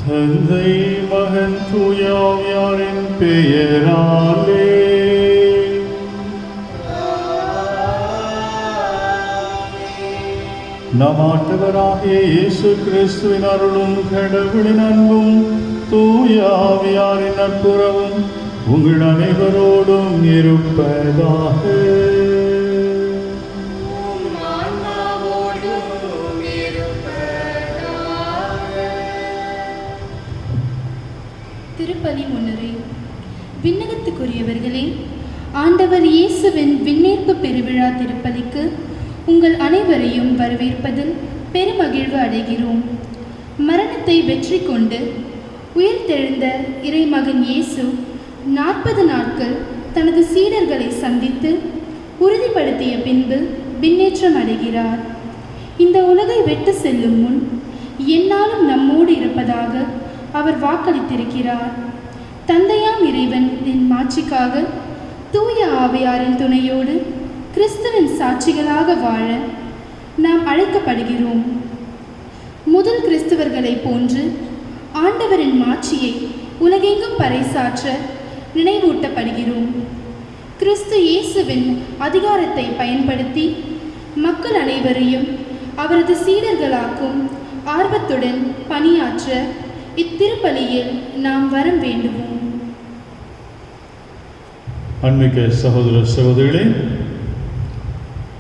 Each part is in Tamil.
தந்தை மகன் தூயாவியாரின் பெயராலே. நம் ஆண்டவராகிய இயேசு கிறிஸ்துவின் அருளும் கடவுளின் அன்பும் தூயாவியாரின் நட்புறவும் உங்கள் அனைவரோடும் இருப்பதாக. திருப்பலி முன்னுரை. விண்ணகத்துக்குரியவர்களே, ஆண்டவர் இயேசுவின் விண்ணேற்பு பெருவிழா திருப்பலிக்கு உங்கள் அனைவரையும் வரவேற்பதில் பெருமகிழ்வு அடைகிறோம். மரணத்தை வெற்றி கொண்டு உயிர்த்தெழுந்த இறைமகன் இயேசு 40 நாட்கள் தனது சீடர்களை சந்தித்து உறுதிப்படுத்திய பின்பு விண்ணேற்றம் அடைகிறார். இந்த உலகை விட்டு செல்லும் முன் எந்நாளும் நம்மோடு இருப்பதாக அவர் வாக்களித்திருக்கிறார். தந்தையாம் இறைவனின் மாட்சிக்காக தூய ஆவியாரின் துணையோடு கிறிஸ்துவின் சாட்சிகளாக வாழ நாம் அழைக்கப்படுகிறோம். முதல் கிறிஸ்தவர்களைப் போன்று ஆண்டவரின் மாட்சியை உலகெங்கும் பறைசாற்ற நினைவூட்டப்படுகிறோம். கிறிஸ்து இயேசுவின் அதிகாரத்தை பயன்படுத்தி மக்கள் அனைவரையும் அவரது சீடர்களாக்கும் ஆர்வத்துடன் பணியாற்ற இத்திருப்பலியில் நாம் வரம் வேண்டுவோம். அன்மிக்க சகோதர சகோதரிகளே,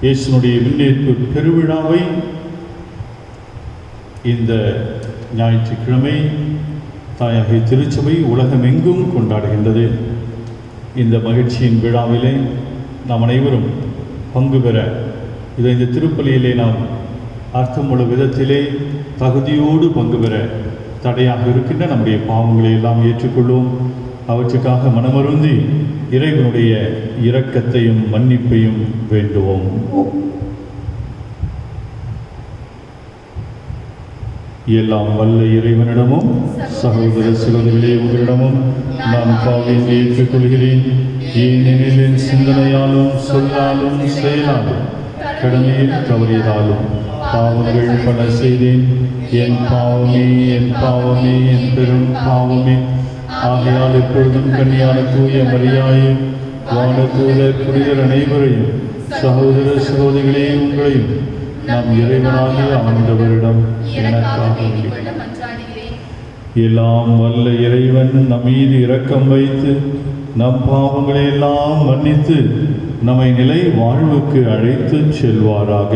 இயேசுனுடைய விண்ணேற்பு பெருவிழாவை இந்த ஞாயிற்றுக்கிழமை தாயாகிய திருச்சபை உலகமெங்கும் கொண்டாடுகின்றது. இந்த மகிழ்ச்சியின் விழாவிலே நாம் அனைவரும் பங்கு பெற இந்த திருப்பலியிலே நாம் அர்த்தமுள்ள விதத்திலே தகுதியோடு பங்கு பெற தடையாக இருக்கின்ற நம்முடைய பாவங்களை எல்லாம் ஏற்றுக்கொள்வோம். அவற்றுக்காக மனமருந்தி இறைவனுடைய இரக்கத்தையும் மன்னிப்பையும் வேண்டுவோம். எல்லாம் வல்ல இறைவனிடமும் சகோதர சகோதரிகளே உங்களிடமும் நான் பாவியை ஏற்றுக்கொள்கிறேன். ஏனெனில் என் சிந்தனையாலும் சொல்லாலும் செயலாலும் கடமையில் தவறியதாலும் பாவங்கள் பல செய்தேன். என் பாவமே என் பாவமே என் பெரும் பாவமே. ஆகையால் எப்பொழுதும் கன்னியான தூய மரியாயும் வானதூதர் புனிதர் அனைவரையும் சகோதர சகோதரிகளே உங்களையும் நாம் இறைவனாகிய ஆண்டவரிடம் எனக்காக எல்லாம் வல்ல இறைவன் நம் மீது இரக்கம் வைத்து நம் பாவங்களை எல்லாம் மன்னித்து நம்மை நிலை வாழ்வுக்கு அழைத்து செல்வாராக.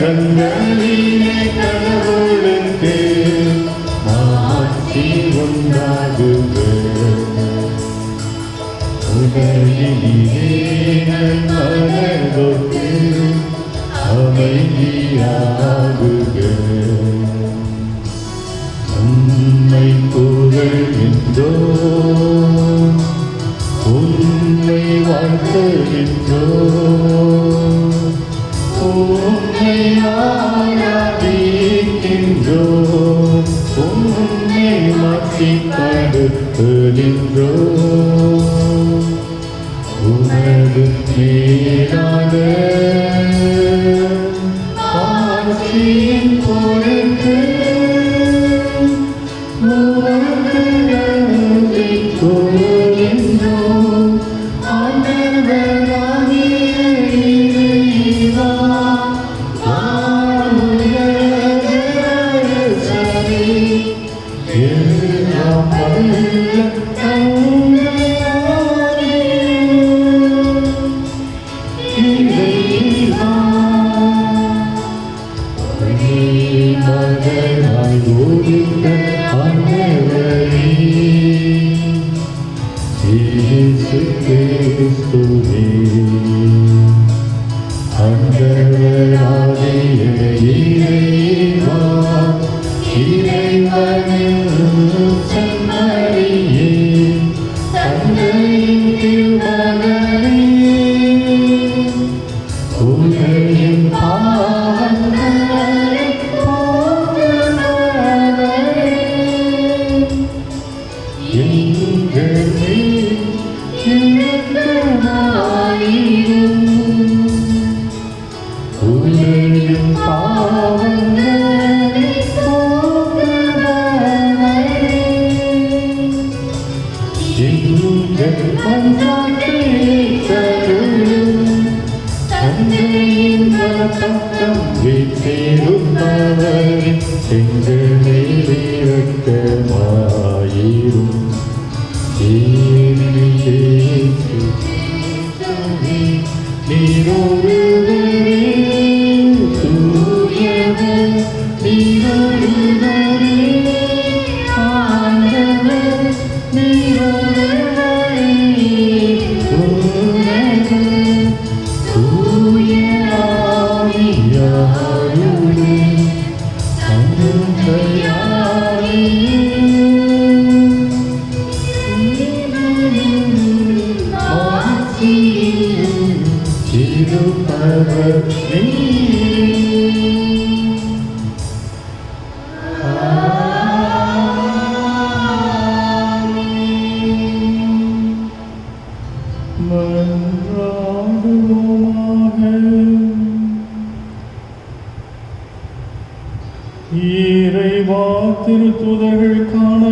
உன்னதங்களிலே கடவுளுக்கு மாட்சி உண்டாகுக. உலகினிலே மனதொட்டு அமைதியாகுக. உம்மை புகழ்கின்றோம், உம்மை வாழ்த்துகின்றோம், உம்மை ஆராதிக்கின்றோம், உம்மை மாற்றிப்படுத்துகின்றோம். உமது மேலான ஆட்சியின் இறைவா இறைவனின் செம்மறியே தந்தையின் திருமகனே உலகின் பாவங்களை போக்குபவரே எங்கள் மேல் இரக்கமாயிரும் உலகின் பாவங்களை போக்குபவரே எங்கள் மன்றாட்டைக் கேட்டருளும் தந்தையின் வலப்பக்கம் வீற்றிருப்பவரே எங்கள் மேல் இரக்கமாயிரும் நீரொருவரே தூயவர் நீரொருவரே ஆண்டவர் நீரொருவரே உன்னதர் தூய ஆவியாருடே தந்தையாரே இருப்பவர் இறைவா திருத்தூதர்கள் காண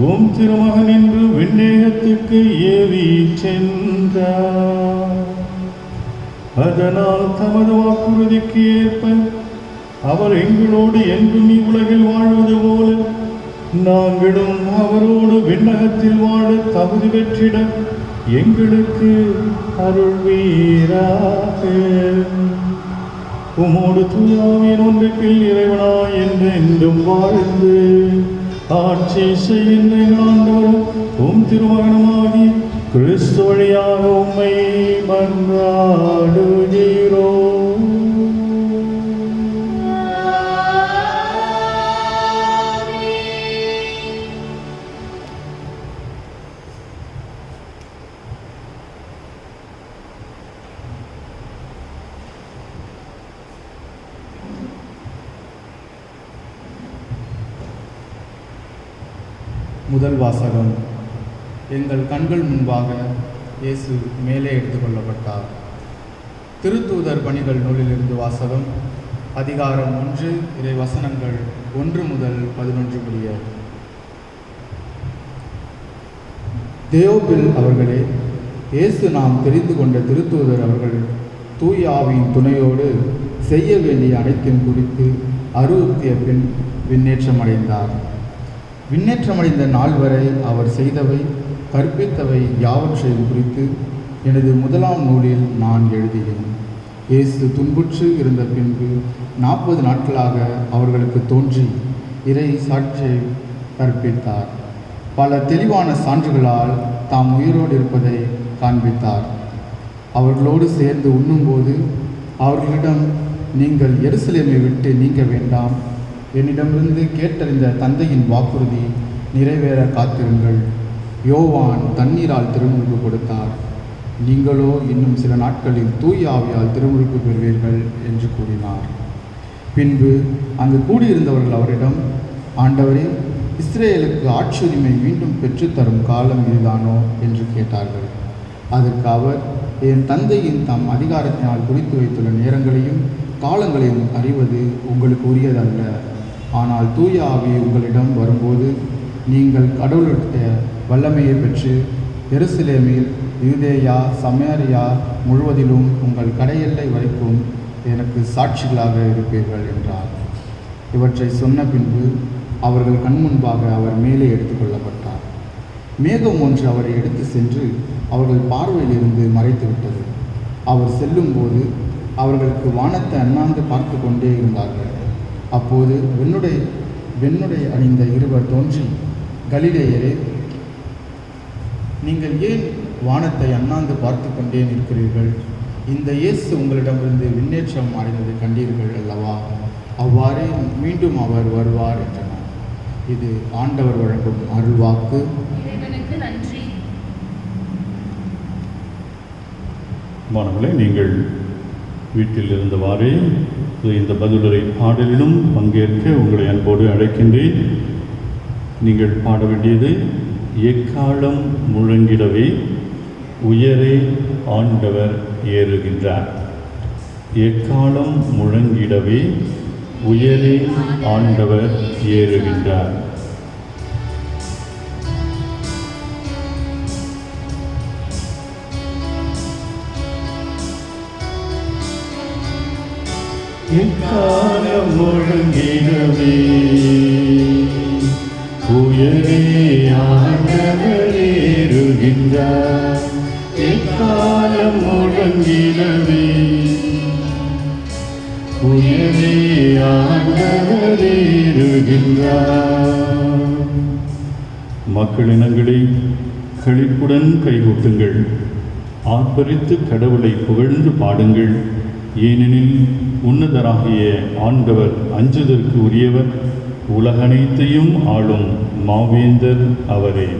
உம் திருமகன் என்று விண்ணேகத்துக்கு ஏவி சென்றார். அதனால் தமது வாக்குறுதிக்கு ஏற்ப அவர் எங்களோடு என்றும் இவ்வுலகில் வாழ்வது போல நாங்களும் அவரோடு விண்ணகத்தில் வாழ தகுதி பெற்றிட எங்களுக்கு அருள்வீராக. உமோடு தூயாவின் ஒன்றுக்கில் இறைவனாய் என்றென்றும் வாழ்ந்து ஆட்சி செய்கின்ற எங்கள் ஆண்டவரும் உம் திருமகனுமாகி கிறிஸ்து வழியாக உம்மை மன்றாடுகிறோம். முதல் வாசகம். எங்கள் கண்கள் முன்பாக இயேசு மேலே எடுத்துக்கொள்ளப்பட்டார். திருத்தூதர் பணிகள் நூலிலிருந்து வாசகம். அதிகாரம் 1 இறை வசனங்கள் 1 முதல் 11 முடிய. தேயோபில் அவர்களே, இயேசு நாம் தெரிந்து கொண்ட திருத்தூதர் அவர்கள் தூய ஆவியின் துணையோடு செய்ய வேண்டிய அனைத்தையும் குறித்து அறிவுறுத்திய பின் விண்ணேற்றமடைந்தார். விண்ணேற்றமடைந்த நாள் வரை அவர் செய்தவை கற்பித்தவை யாவற்றையும் குறித்து எனது முதலாம் நூலில் நான் எழுதினேன். இயேசு துன்புற்று இருந்த பின்பு 40 நாட்களாக அவர்களுக்கு தோன்றி இறை சாட்சியை கற்பித்தார். பல தெளிவான சான்றுகளால் தாம் உயிரோடு இருப்பதை காண்பித்தார். அவர்களோடு சேர்ந்து உண்ணும்போது அவர்களிடம், நீங்கள் எருசலேமை விட்டு நீங்க வேண்டாம், என்னிடமிருந்து கேட்டறிந்த தந்தையின் வாக்குறுதி நிறைவேற காத்திருங்கள். யோவான் தண்ணீரால் திருமுழுக்கு கொடுத்தார், நீங்களோ இன்னும் சில நாட்களில் தூய ஆவியால் திருமுழுக்கு பெறுவீர்கள் என்று கூறினார். பின்பு அங்கு கூடியிருந்தவர்கள் அவரிடம், ஆண்டவரே, இஸ்ரேலுக்கு ஆட்சியுரிமை மீண்டும் பெற்றுத்தரும் காலம் இதுதானோ என்று கேட்டார்கள். அதற்கு அவர், என் தந்தையின் தம் அதிகாரத்தினால் குறித்து வைத்துள்ள நேரங்களையும் காலங்களையும் அறிவது உங்களுக்கு உரியதல்ல. ஆனால் தூய ஆவி உங்களிடம் வரும்போது நீங்கள் கடவுளுடைய வல்லமையை பெற்று எருசலேமில், யூதேயா, சமேரியா முழுவதிலும் உங்கள் கடையெல்லை வரைக்கும் எனக்கு சாட்சிகளாக இருப்பீர்கள் என்றார். இவற்றை சொன்ன பின்பு அவர்கள் கண்முன்பாக அவர் மேலே எடுத்துக்கொள்ளப்பட்டார். மேகம் ஒன்று அவரை எடுத்து சென்று அவர்கள் பார்வையிலிருந்து மறைத்துவிட்டது. அவர் செல்லும்போது அவர்களுக்கு வானத்தை அண்ணாந்து பார்த்து கொண்டே இருந்தார்கள். அப்போது வெண்ணுடை அணிந்த இருவர் தோன்றி, கலிலேயரே, நீங்கள் ஏன் வானத்தை அண்ணாந்து பார்த்து கொண்டே நிற்கிறீர்கள்? இந்த இயேசு உங்களிடமிருந்து விண்ணேற்றம் அடைந்ததை கண்டீர்கள் அல்லவா? அவ்வாறே மீண்டும் அவர் வருவார் என்றனர். இது ஆண்டவர் வழங்கும் அருள்வாக்கு. இறைவனுக்கு நன்றி. மாணவர்களே, நீங்கள் வீட்டில் இருந்தவாறே இந்த பதிலுரை பாடலிலும் பங்கேற்க உங்களை அன்போடு அழைக்கின்றேன். நீங்கள் பாட வேண்டியது எக்காலம் முழங்கிடவே உயரே ஆண்டவர் ஏறுகின்றார். எக்காலம் முழங்கிடவே உயரே ஆண்டவர் ஏறுகின்றார். எக்காலம் முழங்கிடவே உயரே ஆண்டவர் ஏறுகின்றார். எக்காலம் முழங்கிடவே உயரே ஆண்டவர் ஏறுகின்றார். மக்களினங்களை களிப்புடன் கைகூட்டுங்கள், ஆர்ப்பரித்து கடவுளை புகழ்ந்து பாடுங்கள். ஏனெனில் உன்னதராகிய ஆண்டவர் அஞ்சுதற்கு உரியவர், உலகனைத்தையும் ஆளும் மாவேந்தர் அவரே.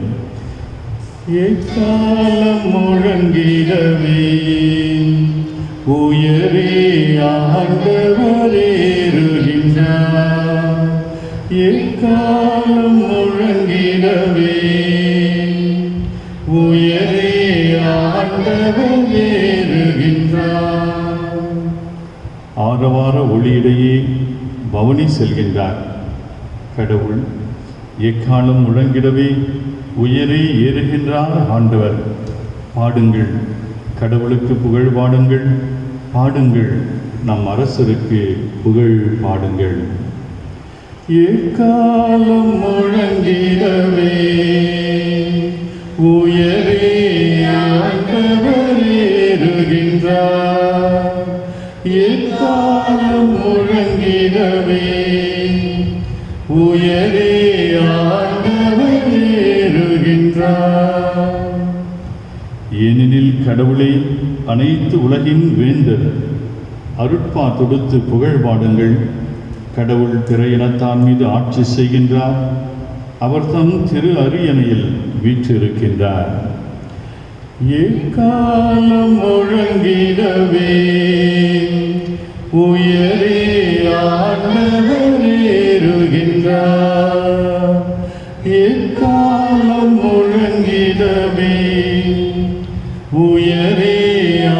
எக்காலம் முழங்கிடவே உயரே ஆண்டவர் ஏறுகின்றார். எக்காலம் முழங்கிடவே உயரே ஆண்டவர் ஏறுகின்றார். ஆரவார ஒளியிடையே பவனி செல்கின்றார் கடவுள். எக்காலம் முழங்கிடவே உயரே ஏறுகின்றார் ஆண்டவர். பாடுங்கள், கடவுளுக்கு புகழ் பாடுங்கள். பாடுங்கள், நம் அரசருக்கு புகழ் பாடுங்கள். எக்காலம் முழங்கிடவே உயரே ஆண்டவர் ஏறுகின்றார். எக்காலம் முழங்கிடவே உயரே ஆண்டவர் ஏறுகின்றார். ஏனெனில் கடவுளை அனைத்து உலகின் வேந்தர். அருட்பா தொடுத்து புகழ் பாடுங்கள். கடவுள் பிற இனத்தான் மீது ஆட்சி செய்கின்றார். அவர் தம் திரு அரியணையில் வீற்றிருக்கின்றார். எக்காலம் முழங்கிடவே உயரே ஆண்டவர் ஏறுகின்றார். எக்காலம் முழங்கிடவே உயரே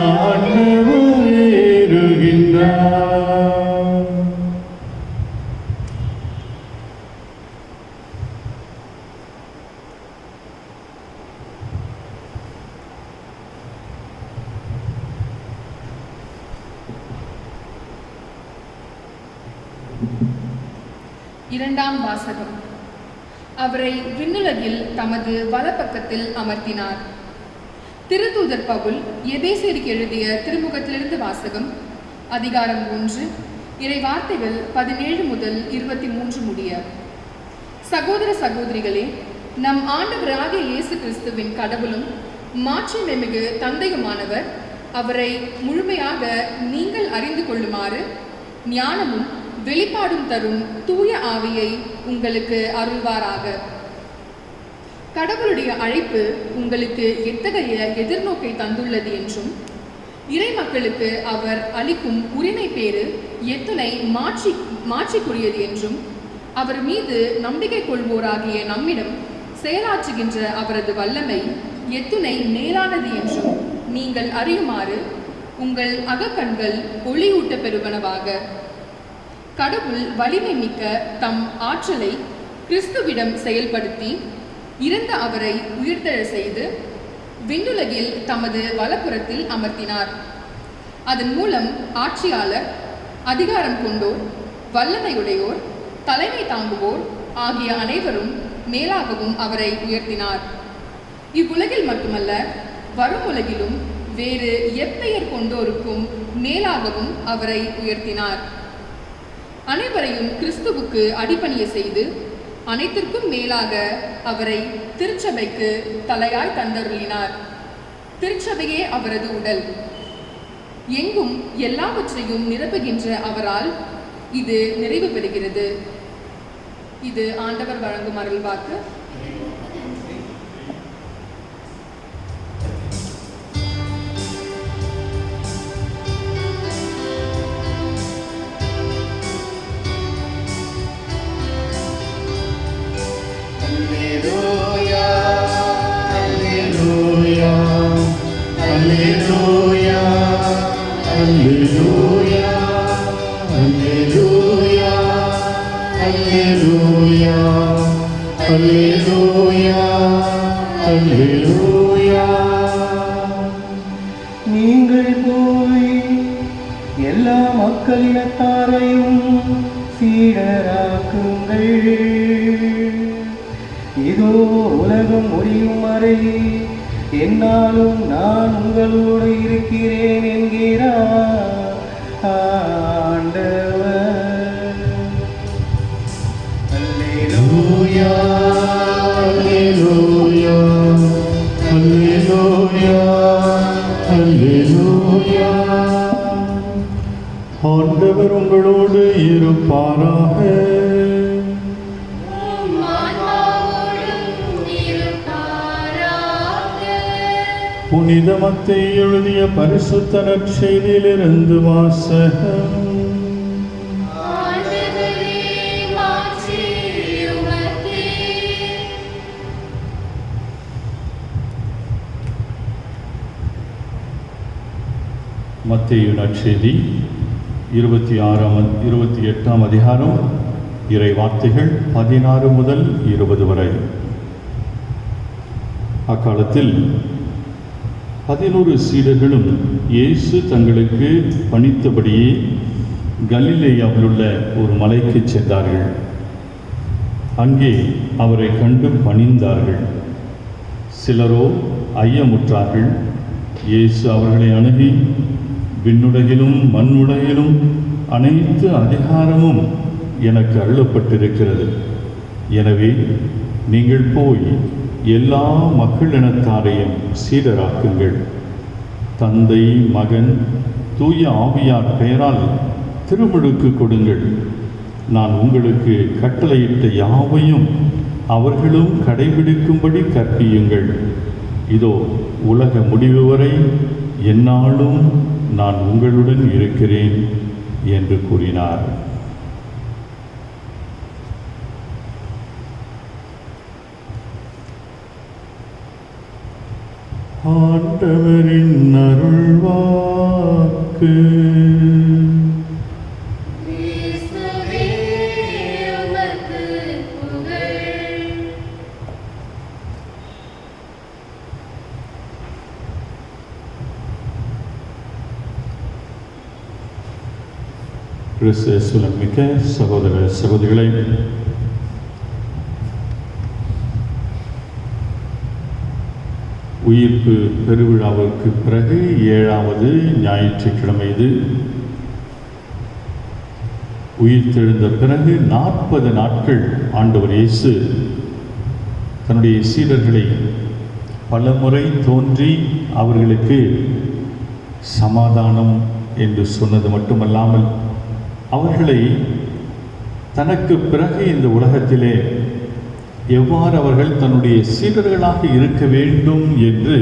ஆண்டவர் ஏறுகின்றார். இரண்டாம் வாசகம். அவரை விண்ணுலகில் தமது வலப்பக்கத்தில் அமர்த்தினார். திருத்தூதர் பவுல் எபேசியருக்கு எழுதிய திருமுகத்திலிருந்து வாசகம். அதிகாரம் 3, இறை வார்த்தைகள் 17 முதல் 23 முடிய. சகோதர சகோதரிகளே, நம் ஆண்டவராகிய இயேசு கிறிஸ்துவின் கடவுளும் மாட்சிமைமிகு தந்தையுமானவர் அவரை முழுமையாக நீங்கள் அறிந்து கொள்ளுமாறு ஞானமும் வெளிப்பாடும் தரும் தூய ஆவியை உங்களுக்கு அருள்வாராக. கடவுளுடைய அழைப்பு உங்களுக்கு எத்தகைய எதிர்நோக்கை தந்துள்ளது என்றும், இறை மக்களுக்கு அவர் அளிக்கும் உரிமை பேறு எத்துணை மாட்சிக்குரியது என்றும், அவர் மீது நம்பிக்கை கொள்வோராகிய நம்மிடம் செயலாற்றுகின்ற அவரது வல்லமை எத்துணை மேலானது என்றும் நீங்கள் அறியுமாறு உங்கள் அகக்கண்கள் ஒளியூட்ட பெறுவனவாக. கடவுள் வலிமை மிக்க தம் ஆற்றலை கிறிஸ்துவிடம் செயல்படுத்தி இறந்த அவரை உயிர்த்தெழ செய்து விண்ணுலகில் தமது வலப்புறத்தில் அமர்த்தினார். அதன் மூலம் ஆட்சியாளர், அதிகாரம் கொண்டோர், வல்லமையுடையோர், தலைமை தாங்குவோர் ஆகிய அனைவரும் மேலாகவும் அவரை உயர்த்தினார். இவ்வுலகில் மட்டுமல்ல, வரும் உலகிலும் வேறு எப்பெயர் கொண்டோருக்கும் மேலாகவும் அவரை உயர்த்தினார். அனைவரையும் கிறிஸ்துவுக்கு அடிபணிய செய்து அனைத்திற்கும் மேலாக அவரை திருச்சபைக்கு தலையாய் தந்தருளினார். திருச்சபையே அவரது உடல். எங்கும் எல்லாவற்றையும் நிரப்புகின்ற அவரால் இது நிறைவு பெறுகிறது. இது ஆண்டவர் வழங்கும் அருள்வாக்கு. நீங்கள் போய் எல்லா மக்களினத்தாரையும் சீடராக்குங்கள். இதோ உலகம் முடியும் வரை என்னாலும் நான் உங்களோடு இருக்கிறேன் என்கிறார் ஆண்டவர். அல்லேலூயா, அல்லேலூயா, அல்லேலூயா, அல்லேலூயா. ஆண்டவர் உங்களோடு இருப்பாராக. புனித மத்தேயு எழுதிய பரிசுத்த நற்செய்தியிலிருந்து வாசகம். மத்தேயு நற்செய்தி 28ஆம் அதிகாரம், இறை வார்த்தைகள் 16 முதல் 20 வரை. அக்காலத்தில் 11 சீடர்களும் இயேசு தங்களுக்கு பணித்தபடியே கலிலேயாவில் உள்ள ஒரு மலைக்கு சென்றார்கள். அங்கே அவரை கண்டு பணிந்தார்கள். சிலரோ ஐயமுற்றார்கள். இயேசு அவர்களை அணுகி, விண்ணுலகிலும் மண்ணுலகிலும் அனைத்து அதிகாரமும் எனக்கு அருளப்பட்டிருக்கிறது. எனவே நீங்கள் போய் எல்லா மக்களினத்தாரையும் சீடராக்குங்கள். தந்தை, மகன், தூய ஆவியார் பெயரால் திருமுழுக்கு கொடுங்கள். நான் உங்களுக்கு கட்டளையிட்ட யாவையும் அவர்களும் கடைபிடிக்கும்படி கற்பியுங்கள். இதோ உலக முடிவு வரை எந்நாளும் நான் உங்களுடன் இருக்கிறேன் என்று கூறினார். ஆண்டவரின் அருள்வாக்கு. கிறிஸ்துவுக்குள் மிக்க சகோதர சகோதரிகளே, உயிர்ப்பு பெருவிழாவிற்கு பிறகு 7வது ஞாயிற்றுக்கிழமை இது. உயிர்த்தெழுந்த பிறகு 40 நாட்கள் ஆண்டவர் இயேசு தன்னுடைய சீடர்களை பலமுறை தோன்றி அவர்களுக்கு சமாதானம் என்று சொன்னது மட்டுமல்லாமல் அவர்களை தனக்கு பிறகு இந்த உலகத்திலே எவ்வாறு அவர்கள் தன்னுடைய சீடர்களாக இருக்க வேண்டும் என்று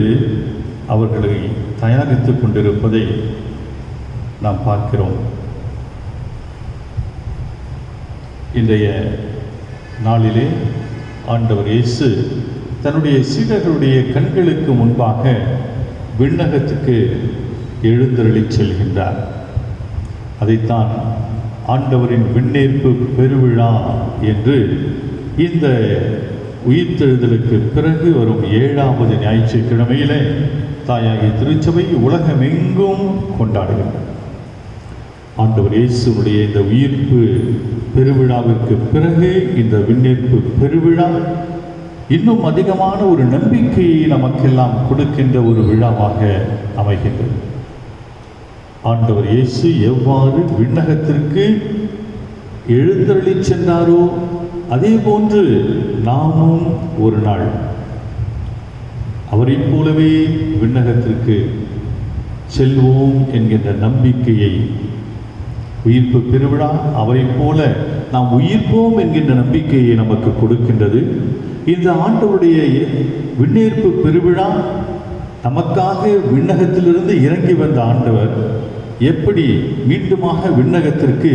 அவர்களை தயாரித்து கொண்டிருப்பதை நாம் பார்க்கிறோம். இன்றைய நாளிலே ஆண்டவர் இயேசு தன்னுடைய சீடர்களுடைய கண்களுக்கு முன்பாக விண்ணகத்துக்கு எழுந்தருளிச் செல்கின்றார். அதைத்தான் ஆண்டவரின் விண்ணேற்பு பெருவிழா என்று இந்த உயிர்த்தெழுதலுக்கு பிறகு வரும் 7வது ஞாயிற்றுக்கிழமையிலே தாயாகிய திருச்சபை உலகமெங்கும் கொண்டாடுகின்றார். ஆண்டவர் இயேசுவுடைய இந்த உயிர்ப்பு பெருவிழாவிற்கு பிறகு இந்த விண்ணேற்பு பெருவிழா இன்னும் அதிகமான ஒரு நம்பிக்கையை நமக்கெல்லாம் கொடுக்கின்ற ஒரு விழாவாக அமைகின்றது. ஆண்டவர் இயேசு எவ்வாறு விண்ணகத்திற்கு எழுந்தருளிச் சென்றாரோ அதே போன்று நாமும் ஒரு நாள் அவரைப் போலவே விண்ணகத்திற்கு செல்வோம் என்கின்ற நம்பிக்கையை, உயிர்ப்பு பெருவிழா அவரைப் போல நாம் உயிர்ப்போம் என்கின்ற நம்பிக்கையை நமக்கு கொடுக்கின்றது. இந்த ஆண்டவருடைய விண்ணேற்பு பெருவிழா நமக்காக விண்ணகத்திலிருந்து இறங்கி வந்த ஆண்டவர் எப்படி மீண்டுமாக விண்ணகத்திற்கு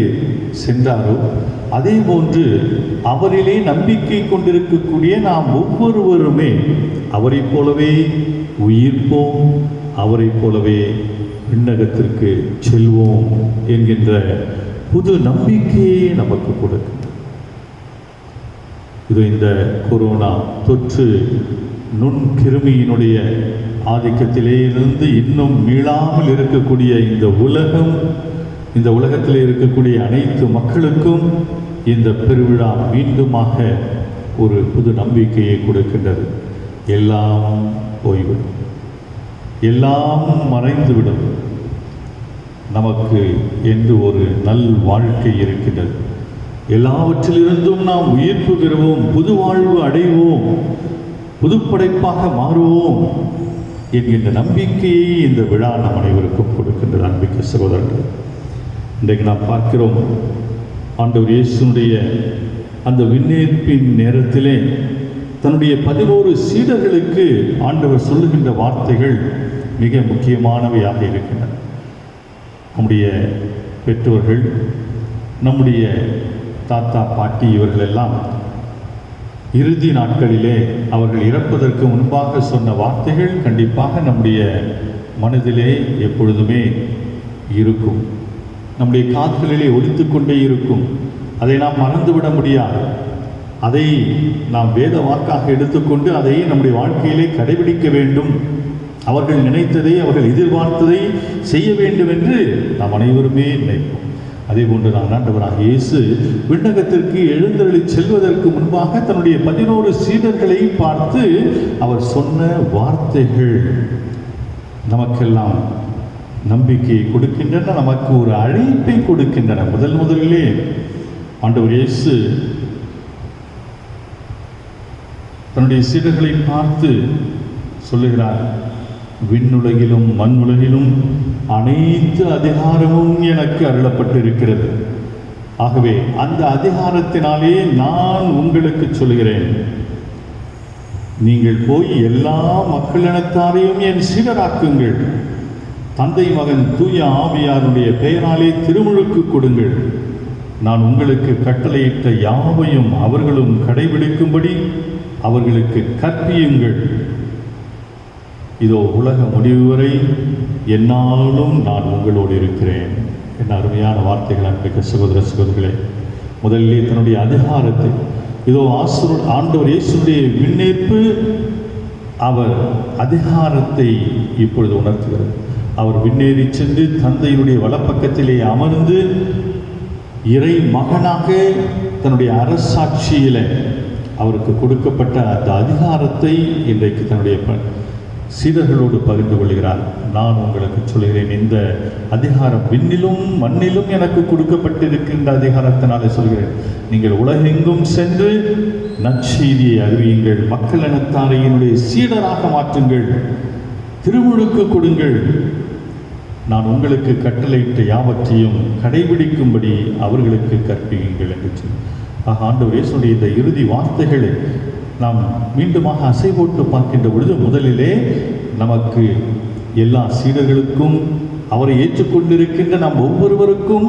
சென்றாரோ அதே போன்று அவரிலே நம்பிக்கை கொண்டிருக்கக்கூடிய நாம் ஒவ்வொருவருமே அவரைப் போலவே உயிர்ப்போம், அவரைப் போலவே விண்ணகத்திற்கு செல்வோம் என்கின்ற புது நம்பிக்கையை நமக்கு கொடுக்கும். இது இந்த கொரோனா தொற்று நுண்கிருமியினுடைய ஆதிக்கத்திலே இருந்து இன்னும் மீளாமல் இருக்கக்கூடிய இந்த உலகம், இந்த உலகத்திலே இருக்கக்கூடிய அனைத்து மக்களுக்கும் இந்த பெருவிழா மீண்டுமாக ஒரு புது நம்பிக்கையை கொடுக்கின்றது. எல்லாம் போய்விடும், எல்லாம் மறைந்துவிடும், நமக்கு என்று ஒரு நல் வாழ்க்கை இருக்கின்றது. எல்லாவற்றிலிருந்தும் நாம் உயிர்ப்பு பெறுவோம், புது வாழ்வு அடைவோம், புதுப்படைப்பாக மாறுவோம் என்கின்ற நம்பிக்கையை இந்த விழா நம் அனைவருக்கும் கொடுக்கின்றது. அன்பிக்க சகோதரர்கள், இன்றைக்கு நாம் பார்க்கிறோம் ஆண்டவர் இயேசுனுடைய அந்த விண்ணேற்பின் நேரத்திலே தன்னுடைய 11 சீடர்களுக்கு ஆண்டவர் சொல்லுகின்ற வார்த்தைகள் மிக முக்கியமானவையாக இருக்கின்றன. நம்முடைய பெற்றோர்கள், நம்முடைய தாத்தா பாட்டி இவர்களெல்லாம் இறுதி நாட்களிலே அவர்கள் இறப்பதற்கு முன்பாக சொன்ன வார்த்தைகள் கண்டிப்பாக நம்முடைய மனதிலே எப்பொழுதுமே இருக்கும், நம்முடைய காதுகளிலே ஒலித்து கொண்டே இருக்கும். அதை நாம் மறந்துவிட முடியாது. அதை நாம் வேத வாக்காக எடுத்துக்கொண்டு அதை நம்முடைய வாழ்க்கையிலே கடைபிடிக்க வேண்டும். அவர்கள் நினைத்ததை, அவர்கள் எதிர்பார்த்ததை செய்ய வேண்டும் என்று நாம் அனைவருமே நினைப்போம். அதே போன்று நான் ஆண்டவராக இயேசு விண்ணகத்திற்கு எழுந்தருளி செல்வதற்கு முன்பாக தன்னுடைய 11 சீடர்களை பார்த்து அவர் சொன்ன வார்த்தைகள் நமக்கெல்லாம் நம்பிக்கையை கொடுக்கின்றன, நமக்கு ஒரு அழைப்பை கொடுக்கின்றன. முதலிலே ஆண்டவர் இயேசு தன்னுடைய சீடர்களை பார்த்து சொல்லுகிறார், விண்ணுலகிலும் மண்ணுலகிலும் அனைத்து அதிகாரமும் எனக்கு அருளப்பட்டிருக்கிறது. ஆகவே அந்த அதிகாரத்தினாலே நான் உங்களுக்கு சொல்கிறேன், நீங்கள் போய் எல்லா மக்களினத்தாரையும் என் சீடராக்குங்கள், தந்தை மகன் தூய ஆவியாருடைய பெயராலே திருமுழுக்கு கொடுங்கள், நான் உங்களுக்கு கட்டளையிட்ட யாவையும் அவர்களும் கடைபிடிக்கும்படி அவர்களுக்கு கற்பியுங்கள், இதோ உலக முடிவு வரை என்னாலும் நான் உங்களோடு இருக்கிறேன். என்ன அருமையான வார்த்தைகள் அன்றைக்கு சகோதர சகோதரிகளே. முதலிலே தன்னுடைய அதிகாரத்தை, இதோ ஆண்டவர் இயேசுடைய விண்ணேற்பு அவர் அதிகாரத்தை இப்பொழுது உணர்த்துகிறது. அவர் விண்ணேறி சென்று தந்தையினுடைய வலப்பக்கத்திலே அமர்ந்து இறை மகனாக தன்னுடைய அரசாட்சியில் அவருக்கு கொடுக்கப்பட்ட அந்த அதிகாரத்தை இன்றைக்கு தன்னுடைய சீடர்களோடு பகிர்ந்து கொள்கிறார். நான் உங்களுக்கு சொல்கிறேன், இந்த அதிகாரம் விண்ணிலும் மண்ணிலும் எனக்கு கொடுக்கப்பட்டிருக்கின்ற அதிகாரத்தினாலே சொல்கிறேன், நீங்கள் உலகெங்கும் சென்று நற்செய்தியை அறிவியுங்கள், மக்கள் இனத்தாரை என்னுடைய சீடராக மாற்றுங்கள், திருமுழுக்கு கொடுங்கள், நான் உங்களுக்கு கட்டளையிட்ட யாவற்றையும் கடைபிடிக்கும்படி அவர்களுக்கு கற்பியுங்கள் என்று சொல்லி ஆண்டவர் இயேசுடைய இந்த இறுதி வார்த்தைகளை நாம் மீண்டுமாக அசை போட்டு பார்க்கின்ற பொழுது முதலிலே நமக்கு எல்லா சீடர்களுக்கும் அவரை ஏற்றுக்கொண்டிருக்கின்ற நாம் ஒவ்வொருவருக்கும்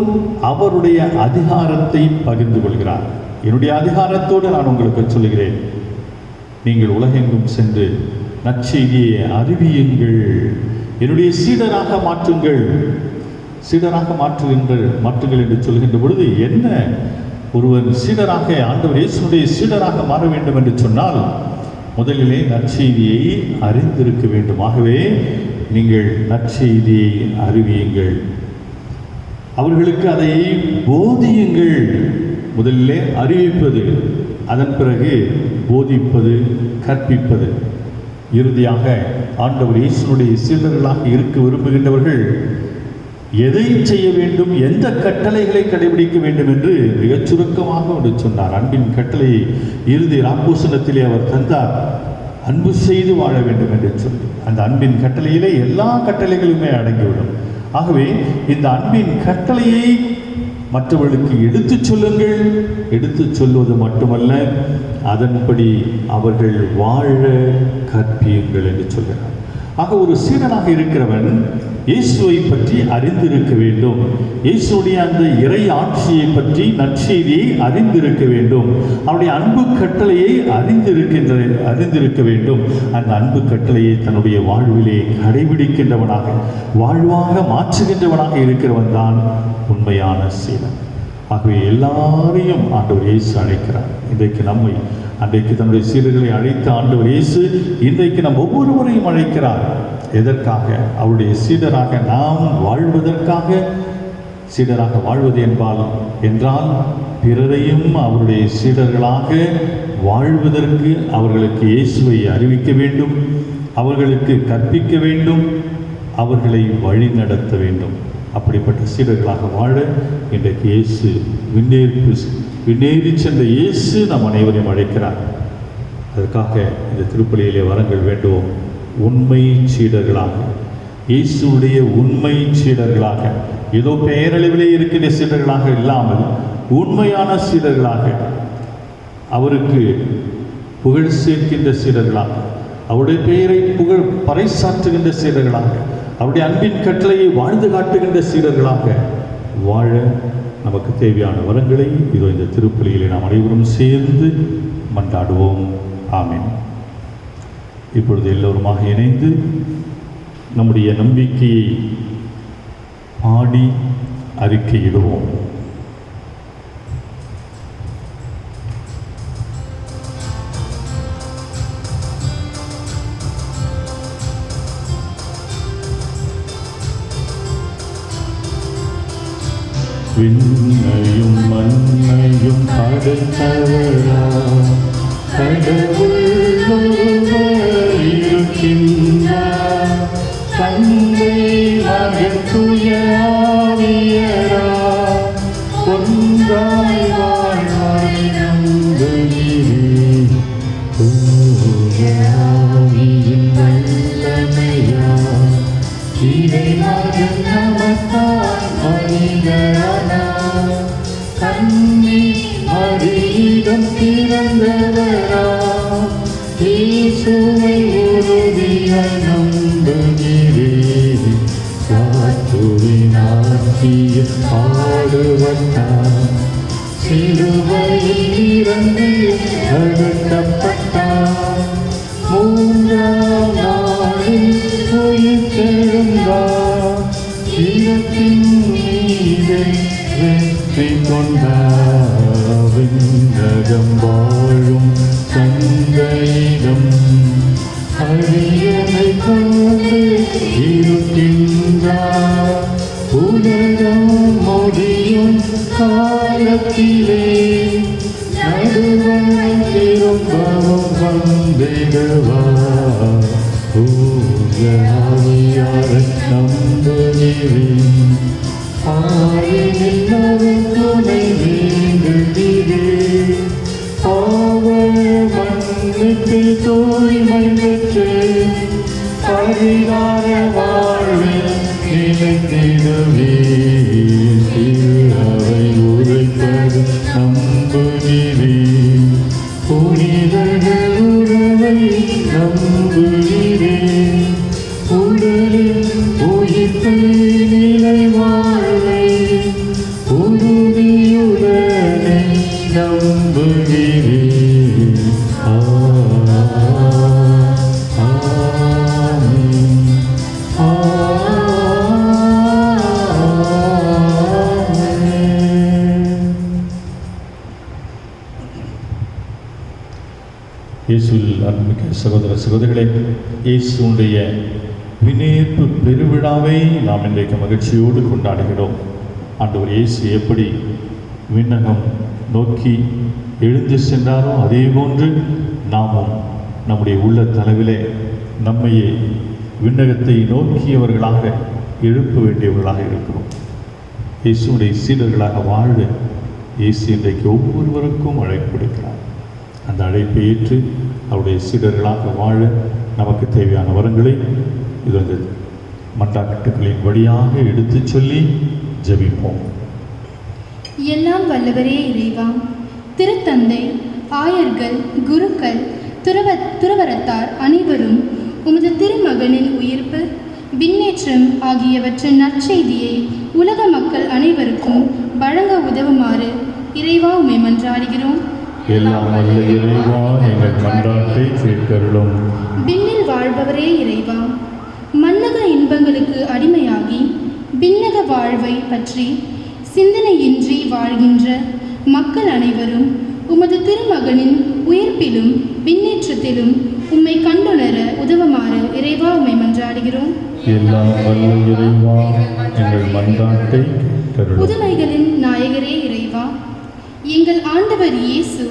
அவருடைய அதிகாரத்தை பகிர்ந்து கொள்கிறார். என்னுடைய அதிகாரத்தோடு நான் உங்களுக்கு சொல்கிறேன், நீங்கள் உலகெங்கும் சென்று நற்செய்தியை அறிவியுங்கள், என்னுடைய சீடராக மாற்றுங்கள். சீடராக மாற்றுங்கள் என்று சொல்கின்ற பொழுது என்ன, ஒருவன் சீடராக ஆண்டவர் இயேசுடைய சீடராக மாற வேண்டும் என்று சொன்னால் முதலிலே நற்செய்தியை அறிந்திருக்க வேண்டும். ஆகவே நீங்கள் நற்செய்தியை அறிவியுங்கள், அவர்களுக்கு அதை போதியுங்கள். முதலிலே அறிவிப்பது, அதன் பிறகு போதிப்பது, கற்பிப்பது. இறுதியாக ஆண்டவர் இயேசுடைய சீடர்களாக இருக்க விரும்புகின்றவர்கள் எதை செய்ய வேண்டும், எந்த கட்டளைகளை கடைபிடிக்க வேண்டும் என்று மிகச் சுருக்கமாக சொன்னார். அன்பின் கட்டளையை இறுதி ராப்போசனத்திலே அவர் தந்தார். அன்பு செய்து வாழ வேண்டும் என்று சொல்லி அந்த அன்பின் கட்டளையிலே எல்லா கட்டளைகளுமே அடங்கிவிடும். ஆகவே இந்த அன்பின் கட்டளையை மற்றவர்களுக்கு எடுத்துச் சொல்லுங்கள். எடுத்துச் சொல்வது மட்டுமல்ல, அதன்படி அவர்கள் வாழ கற்பியுங்கள் என்று சொல்கிறார். ஆக ஒரு சீடனாக இருக்கிறவன் இயேசுவை பற்றி அறிந்திருக்க வேண்டும். இயேசுடைய அந்த இறை ஆட்சியை பற்றி நற்செய்தியை அறிந்திருக்க வேண்டும். அவருடைய அன்பு கட்டளையை அறிந்திருக்க வேண்டும். அந்த அன்பு கட்டளையை தன்னுடைய வாழ்விலே கடைபிடிக்கின்றவனாக, வாழ்வாக மாற்றுகின்றவனாக இருக்கிறவன் தான் உண்மையான சீடன். ஆகவே எல்லாரையும் ஆண்டவர் இயேசு அழைக்கிறார். இன்றைக்கு நம்மை, அன்றைக்கு தன்னுடைய சீடர்களை அழைத்த ஆண்டவர் இயேசு இன்றைக்கு நம் ஒவ்வொருவரையும் அழைக்கிறார். எதற்காக? அவருடைய சீடராக நாம் வாழ்வதற்காக. சீடராக வாழ்வது என்றால் பிறரையும் அவருடைய சீடர்களாக வாழ்வதற்கு அவர்களுக்கு இயேசுவை அறிவிக்க வேண்டும், அவர்களுக்கு கற்பிக்க வேண்டும், அவர்களை வழி நடத்த வேண்டும். அப்படிப்பட்ட சீடர்களாக வாழ இன்றைக்கு இயேசு விண்ணேறி சென்ற இயேசு நம் அனைவரையும் அழைக்கிறார். அதற்காக இந்த திருப்பலியிலே வரங்கள் வேண்டுவோம். உண்மை சீடர்களாக, இயேசுடைய உண்மை சீடர்களாக, ஏதோ பெயரளவிலே இருக்கின்ற சீடர்களாக இல்லாமல் உண்மையான சீடர்களாக, அவருக்கு புகழ் சேர்க்கின்ற சீடர்களாக, அவருடைய பெயரை புகழ் பறைசாற்றுகின்ற சீடர்களாக, அவருடைய அன்பின் கட்டளையை வாழ்ந்து காட்டுகின்ற சீடர்களாக வாழ நமக்கு தேவையான வரங்களை இதோ இந்த திருப்பலியிலே நாம் அனைவரும் சேர்ந்து மன்றாடுவோம். ஆமென். இப்பொழுது எல்லோருமாக இணைந்து நம்முடைய நம்பிக்கையை பாடி அறிக்கையிடுவோம். விண்ணையும் மண்ணையும் படைத்தவரா, கடவுள் ஒருவர் இருக்கின்றார், தந்தை மகன் தூய ஆவியரா, ஒன்றாய் வாழ்வாய் நம்புகிறேன். தூய ஆவியின் வல்லமையா, இறைமகன் நமக்காய் மனிதரானார், கன்னி மரியிடம் பிறந்தவரா, இயேசுவை உறுதியாய் நம்புகிறேன். காற்றுவின் ஆட்சியில் பாடுபட்டார், சிலுவையில் இறந்து அடக்கப்பட்டார், மூன்றாம் நாளில் உயிர்த்தெழுந்தார், இறப்பின் மீது வெற்றி கொண்டார். விண்ணகம் வாழும் தந்தையிடம் அரியணை கொண்டு இருக்கின்றார், உலகம் முடியும் காலத்திலே நடுவன் திரும்பவும் வந்திடுவார். ஆவியாரை நம்புகிறேன், ஆவினில் அவர் துணை வேண்டுகிறேன். அவர் மன்னிப்பில் தூய்மை பெற்று பரிகார வாழ்வில் நிலைத்திடுவேன். அவை உரைப்பது நம்புகிறேன், புனிதர்கள் உறவை நம்புகிறேன். உடலில் உயிர்ப்பை நிலை வாழ்வை உறுதியுடனே நம்புகிறேன். ஆமென். இயேசுவில் அன்புமிக்க சகோதர சகோதரிகளே, இயேசுடைய விண்ணேற்பு பெருவிழாவை நாம் இன்றைக்கு மகிழ்ச்சியோடு கொண்டாடுகிறோம். ஆண்டவர் இயேசு எப்படி விண்ணகம் நோக்கி எழுந்து சென்றாரோ அதே போன்று நாமும் நம்முடைய உள்ள தலைவிலே நம்மையே விண்ணகத்தை நோக்கியவர்களாக எழுப்ப வேண்டியவர்களாக இருக்கிறோம். இயேசுடைய சீடர்களாக வாழ இயேசு இன்றைக்கு ஒவ்வொருவருக்கும் அழைப்பு கொடுக்கிறார். அந்த அழைப்பை ஏற்று அவருடைய சீடர்களாக வாழ நமக்கு தேவையான வரங்களை இது வந்து மன்றாட்டுகளின் வழியாக எடுத்துச் சொல்லி ஜெபிப்போம். எல்லாம் வல்லவரே இறைவா, திருத்தந்தை, ஆயர்கள், குருக்கள், துறவரத்தார் அனைவரும் உமது திருமகனின் உயிர்ப்பு, விண்ணேற்றம் ஆகியவற்றின் நற்செய்தியை உலக மக்கள் அனைவருக்கும் வழங்க உதவுமாறு இறைவா உம்மை மன்றாடுகிறோம். எல்லாம் வல்ல இறைவா, எங்கள் மன்றாட்டை கேட்டருளும். விண்ணில் வாழ்பவரே இறைவா, மன்னக இன்பங்களுக்கு அடிமையாகி விண்ணக வாழ்வை பற்றி சிந்தனையின்றி வாழ்கின்ற மக்கள் அனைவரும் உமது திருமகனின் உயிர்ப்பிலும் விண்ணேற்றத்திலும் உம்மை கண்டுணர உதவுமாறு இறைவா உம்மை மன்றாடுகிறோம். எல்லாம் வல்ல இறைவா, எங்கள் மன்றாட்டை கேட்டருளும். புதுமைகளின் நாயகரே இறைவா, எங்கள் ஆண்டவர் இயேசு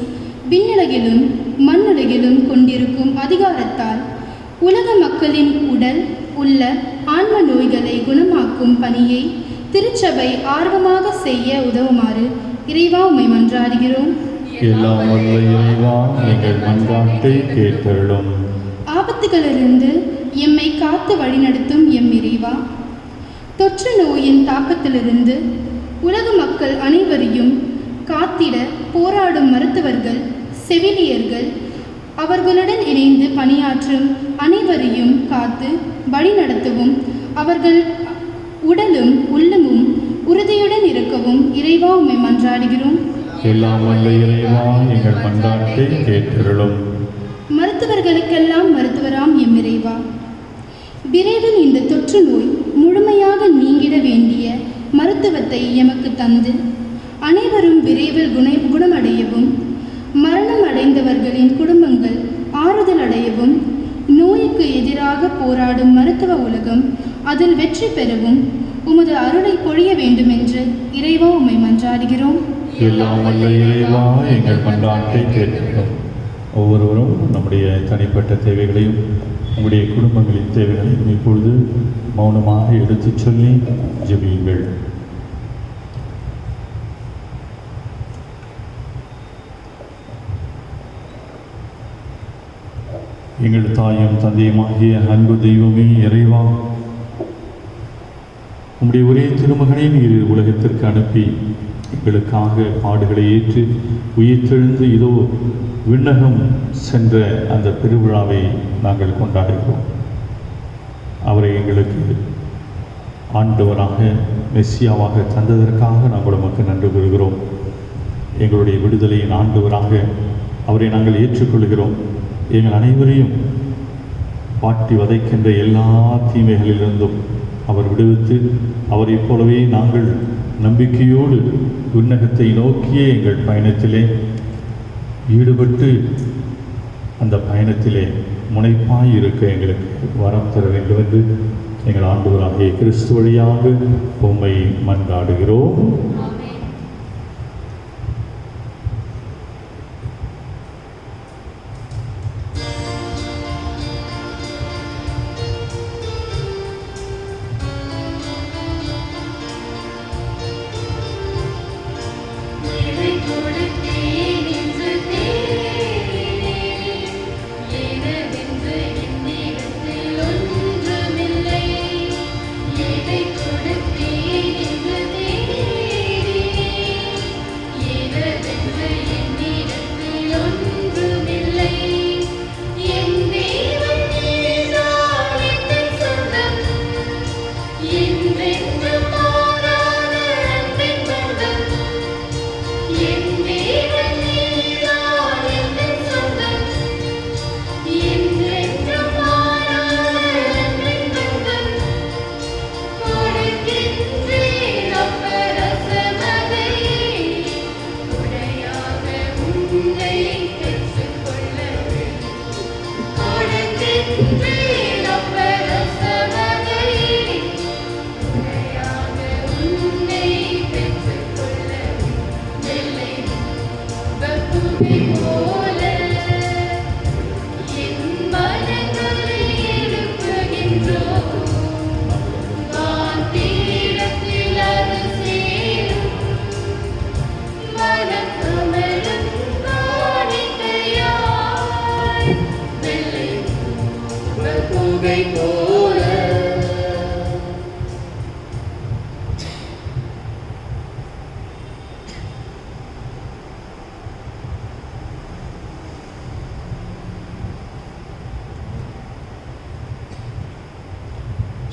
விண்ணுலகிலும் மண்ணுலகிலும் கொண்டிருக்கும் அதிகாரத்தால் உலக மக்களின் உடல் உள்ள ஆன்ம நோய்களை குணமாக்கும் பணியை திருச்சபை ஆர்வமாக செய்ய உதவுமாறு இறைவா உம்மை மன்றாடுகிறோம். எல்லாம் வல்ல இறைவா, எங்கள் மன்றாட்டை கேட்டருளும். ஆபத்துகளிலிருந்து எம்மை காத்து வழிநடத்தும் எம் இறைவா, தொற்று நோயின் தாக்கத்திலிருந்து உலக மக்கள் அனைவரையும் காத்திட போராடும் மருத்துவர்கள், செவிலியர்கள், அவர்களுடன் இணைந்து பணியாற்றும் அனைவரையும் காத்து வழிநடத்தவும், அவர்கள் உடலும் உள்ளமும் உறுதியுடன் இருக்கவும் இறைவா உம்மை மன்றாடுகிறோம். எல்லாம் வல்ல இறைவா, எங்கள் மன்றாட்டை கேட்டருளும். மருத்துவர்களுக்கெல்லாம் மருத்துவராம் எம் இறைவா, விரைவில் இந்த தொற்று நோய் முழுமையாக நீங்கிட வேண்டிய மருத்துவத்தை எமக்கு தந்து அனைவரும் விரைவில் குணமடையவும், மரணம் அடைந்தவர்களின் குடும்பங்கள் ஆறுதல் அடையவும், நோய்க்கு எதிராக போராடும் மருத்துவ உலகம் அதில் வெற்றி பெறவும் உமது அருளை பொழிய வேண்டுமென்று இறைவா உம்மை மன்றாடுகிறோம். எல்லாம் வல்ல இறைவா, எங்கள் மன்றாட்டை கேட்டருளும். ஒவ்வொருவரும் நம்முடைய தனிப்பட்ட தேவைகளையும் உங்களுடைய குடும்பங்களின் தேவைகளையும் இப்பொழுது மௌனமாக எடுத்துச் சொல்லி ஜெபியுங்கள். எங்கள் தாயும் தந்தையுமாகிய அன்பு தெய்வமே இறைவா, உம்முடைய ஒரே திருமகனை நீர் உலகத்திற்கு அனுப்பி எங்களுக்காக பாடுகளை ஏற்று உயிர்த்தெழுந்து இதோ விண்ணகம் சென்ற அந்த பெருவிழாவை நாங்கள் கொண்டாடுகிறோம். அவரை எங்களுக்கு ஆண்டவராக மெஸ்ஸியாவாக தந்ததற்காக நாங்கள் உமக்கு நன்றி கூறுகிறோம். எங்களுடைய விடுதலையின் ஆண்டவராக அவரை நாங்கள் ஏற்றுக்கொள்கிறோம். எங்கள் அனைவரையும் பாட்டி வதைக்கின்ற எல்லா தீமைகளிலிருந்தும் அவர் விடுவித்து அவரைப் போலவே நாங்கள் நம்பிக்கையோடு விண்ணகத்தை நோக்கிய எங்கள் பயணத்திலே ஈடுபட்டு அந்த பயணத்திலே முனைப்பாய் இருக்க எங்களுக்கு வரம் தர வேண்டும் என்று எங்கள் ஆண்டவராகிய கிறிஸ்து வழியாக உம்மை மன்றாடுகிறோம். என்றென்றும் மாறாத அன்பின் பந்தம் என்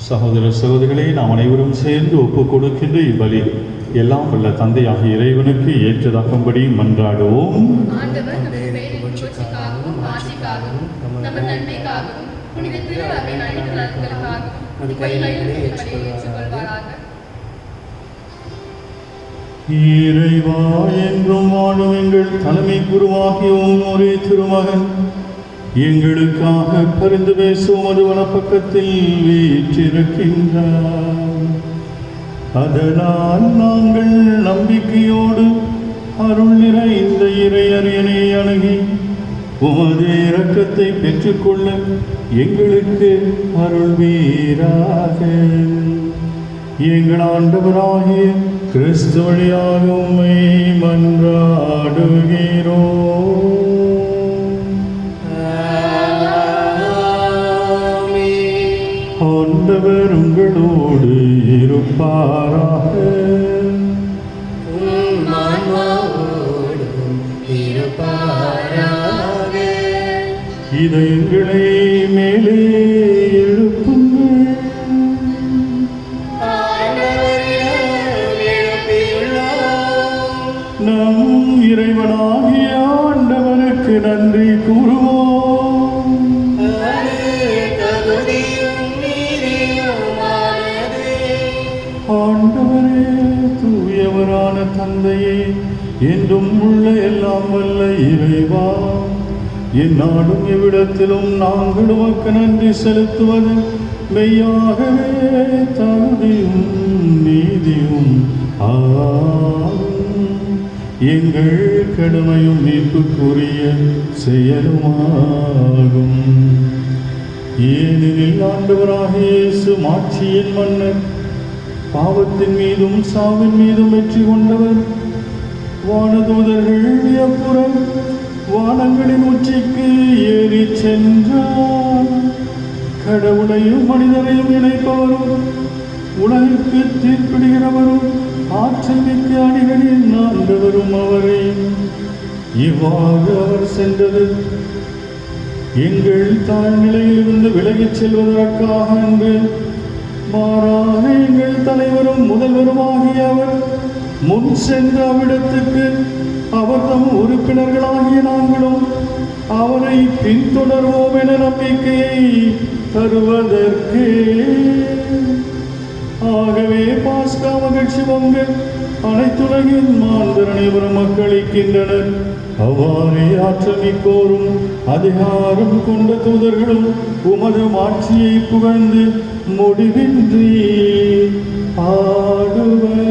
சகோதர சகோதரிகளே, நாம் அனைவரும் சேர்ந்து ஒப்புக் கொடுக்கின்ற இவ்வழி எல்லாம் வல்ல தந்தையாகிய இறைவனுக்கு ஏற்றதாகும்படி மன்றாடுவோம். ஆண்டவர் நமது பேரின் புகழ்ச்சிக்காகவும் ஆட்சிக்காகவும் நமது நன்மைக்காகவும் புனித திருவிழாவின் அனைத்து நலன்களுக்காகவும் நமது கைகளிலே ஏற்றுக்கொள்வாராக. இறைவா, என்றும் வாழும் எங்கள் தலைமை குருவாகிய ஒரே திருமகன் எங்களுக்காக பரிந்து பேசும் அது வலப்பக்கத்தில் வீற்றிருக்கின்றார். அதனால் நாங்கள் நம்பிக்கையோடு அருள் நிறைந்த இறையரியனை அணுகி உமது இரக்கத்தை பெற்றுக்கொள்ள எங்களுக்கு அருள்வீராக. எங்கள் ஆண்டவராகிய கிறிஸ்து வழியாக உம்மை மன்றாடுகிறோம். ஆண்டவர் உங்களோடு இருப்பாராக. இதயங்களை மேலே எழுப்புங்கள். நம் இறைவனாகிய ஆண்டவருக்கு நன்றி கூறுவோம். ஆண்டவரே, தூயவரான தந்தையே, என்றும் உள்ள எல்லாம் வல்ல இறைவா, எந்நாடும் எவ்விடத்திலும் நாங்கள் உமக்கு நன்றி செலுத்துவது மெய்யாகவே தகுதியும் நீதியும் எங்கள் கடமையும் மீட்புக்குரிய செயலுமாகும். ஏனெனில் ஆண்டவராகிய இயேசு மாட்சியின் மன்னர், பாவத்தின் மீதும் சாவின் மீதும் வெற்றி கொண்டவர், வானதூதர்கள் அப்புறம் வானங்களின் உச்சிக்கு ஏறி சென்றார். கடவுளையும் மனிதரையும் இணைப்பவரும் உலகிற்கு தீர்ப்பிடுகிறவரும் ஆற்றல் மிக்க அணிகளின் ஆண்டவரும் அவரே. இவ்வாறு அவர் சென்றது எங்கள் தாழ்நிலையிலிருந்து விலகிச் செல்வதற்காக அன்று, மாறாக எங்கள் தலைவரும் முதல்வருமாகிய அவர் முன் சென்ற அவ்விடத்துக்கு அவர் தம் உறுப்பினர்களாகிய நாங்களும் அவரை பின்தொடர்வோம் என நம்பிக்கையை தருவதற்கு. ஆகவே பாஸ்கா மகிழ்ச்சி பொங்க அனைத்துலகின் மாந்தர் அனைவரும் மக்களிக்கின்றனர். அவ்வாறே ஆற்றல் மிக்கோரும் அதிகாரம் கொண்ட தூதர்களும் உமது மாட்சியை புகழ்ந்து முடிவின்றி பாடுவதா.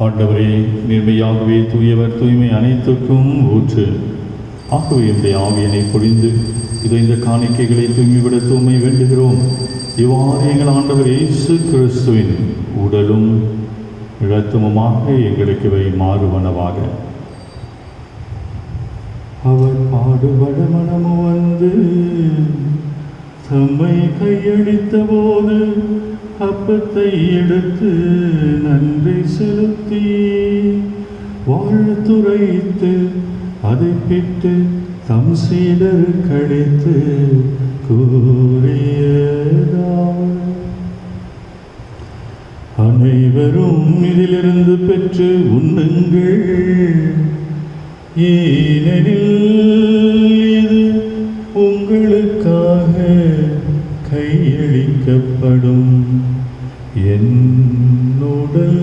ஆண்டவரே, நேர்மையாகவே தூயவர், தூய்மை அனைத்துக்கும் ஊற்று. ஆகவே என்னுடைய ஆவியனை பொழிந்து இந்த காணிக்கைகளை தூய்மைப்படுத்த உம்மை வேண்டுகிறோம். இவ்வாறு எங்கள் ஆண்டவர் இயேசு கிறிஸ்துவின் உடலும் இரத்தமுமாக எங்களுக்கு இவை மாறுவனவாக. அவர் பாடுபட மனமு வந்து தம்மை கையளித்த போது அப்பத்தை எடுத்து நன்றி செலுத்தி வாழ்த்துரைத்து அதை பிட்டு தம் சீடருக்களித்து கூறியதால், அனைவரும் இதிலிருந்து பெற்று உண்ணுங்கள், ஏனெனில் இது உங்களுக்காக கையளிக்கப்படும் என் உடல்.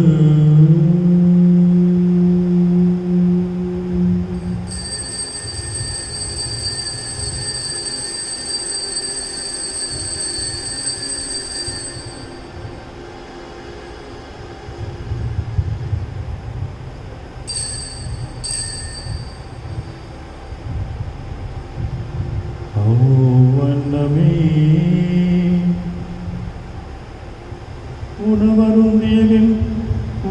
வண்ணமே உணவருந்தியலின்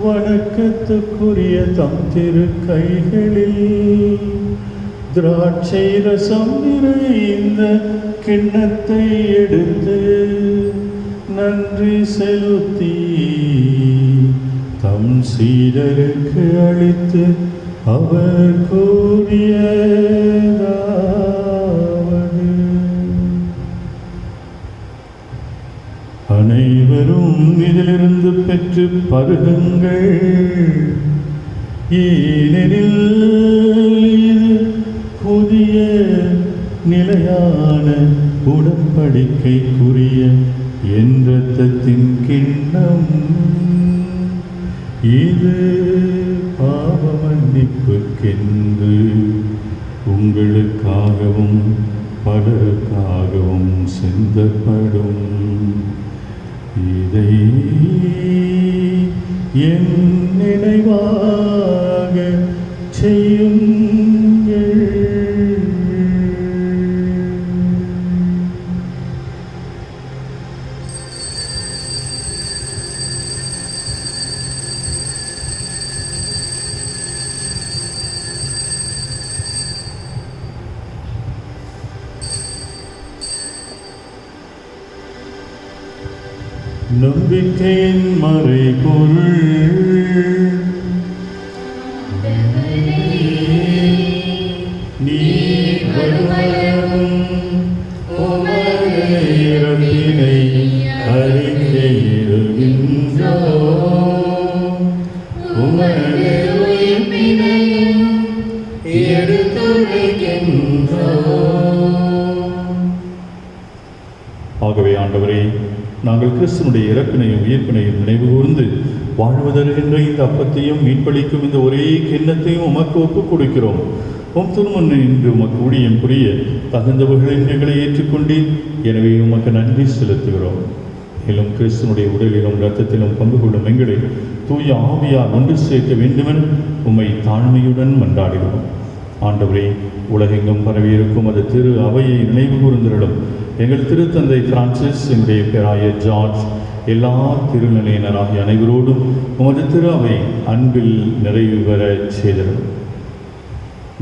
வணக்கத்துக்குரிய தம் திரு கைகளில் திராட்சை ரசம் நிறைந்த கிண்ணத்தை எடுத்து நன்றி செலுத்தி தம் சீடருக்கு அளித்து அவர் கூறியதாவது, அனைவரும் இதிலிருந்து பெற்று பருகுங்கள், ஏனெனில் இது புதிய நிலையான உடன்படிக்கைக்குரிய என் இரத்தத்தின் கிண்ணம். இது பாவ மன்னிப்புக்கென்று உங்களுக்காகவும் பலருக்காகவும் சிந்தப்படும். இதை என் நினைவாக செய்யுங்கள். நம்பிக்கையின் மறைபொருள், நீர் வருமளவும் உமது இறப்பினை அறிக்கையிடுகின்றோம், உமது உயிர்ப்பினையும் எடுத்துரைக்கின்றோம். ஆகவே ஆண்டவரே, நாங்கள் கிறிஸ்துனுடைய இறப்பினையும் உயிர்ப்பினையும் நினைவு கூர்ந்து வாழ்வதற்கின்ற இந்த அப்பத்தையும் மீட்பளிக்கும் இந்த ஒரே கிண்ணத்தையும் உமக்கு ஒப்புக் கொடுக்கிறோம். உம் திருமுன் இன்று உமக்கு ஊழியம் புரிய தகுந்தவர்களின் எங்களை ஏற்றுக்கொண்டீர். எனவே உமக்கு நன்றி செலுத்துகிறோம். மேலும் கிறிஸ்துனுடைய உடலிலும் இரத்தத்திலும் பங்கு கொள்ளும் எங்களை தூய ஆவியார் ஒன்று சேர்க்க வேண்டுமென உம்மை தாழ்மையுடன் மன்றாடுகிறோம். ஆண்டவரே, உலகெங்கும் பரவியிருக்கும் அது திரு அவையை நினைவு கூர்ந்திருளும். எங்கள் திருத்தந்தை பிரான்சிஸ், எங்களுடைய பேராயர் ஜார்ஜ், எல்லா திருநிலையினராகிய அனைவரோடும் உமது திரு அவை அன்பில் நிறைவு பெற செய்திடும்.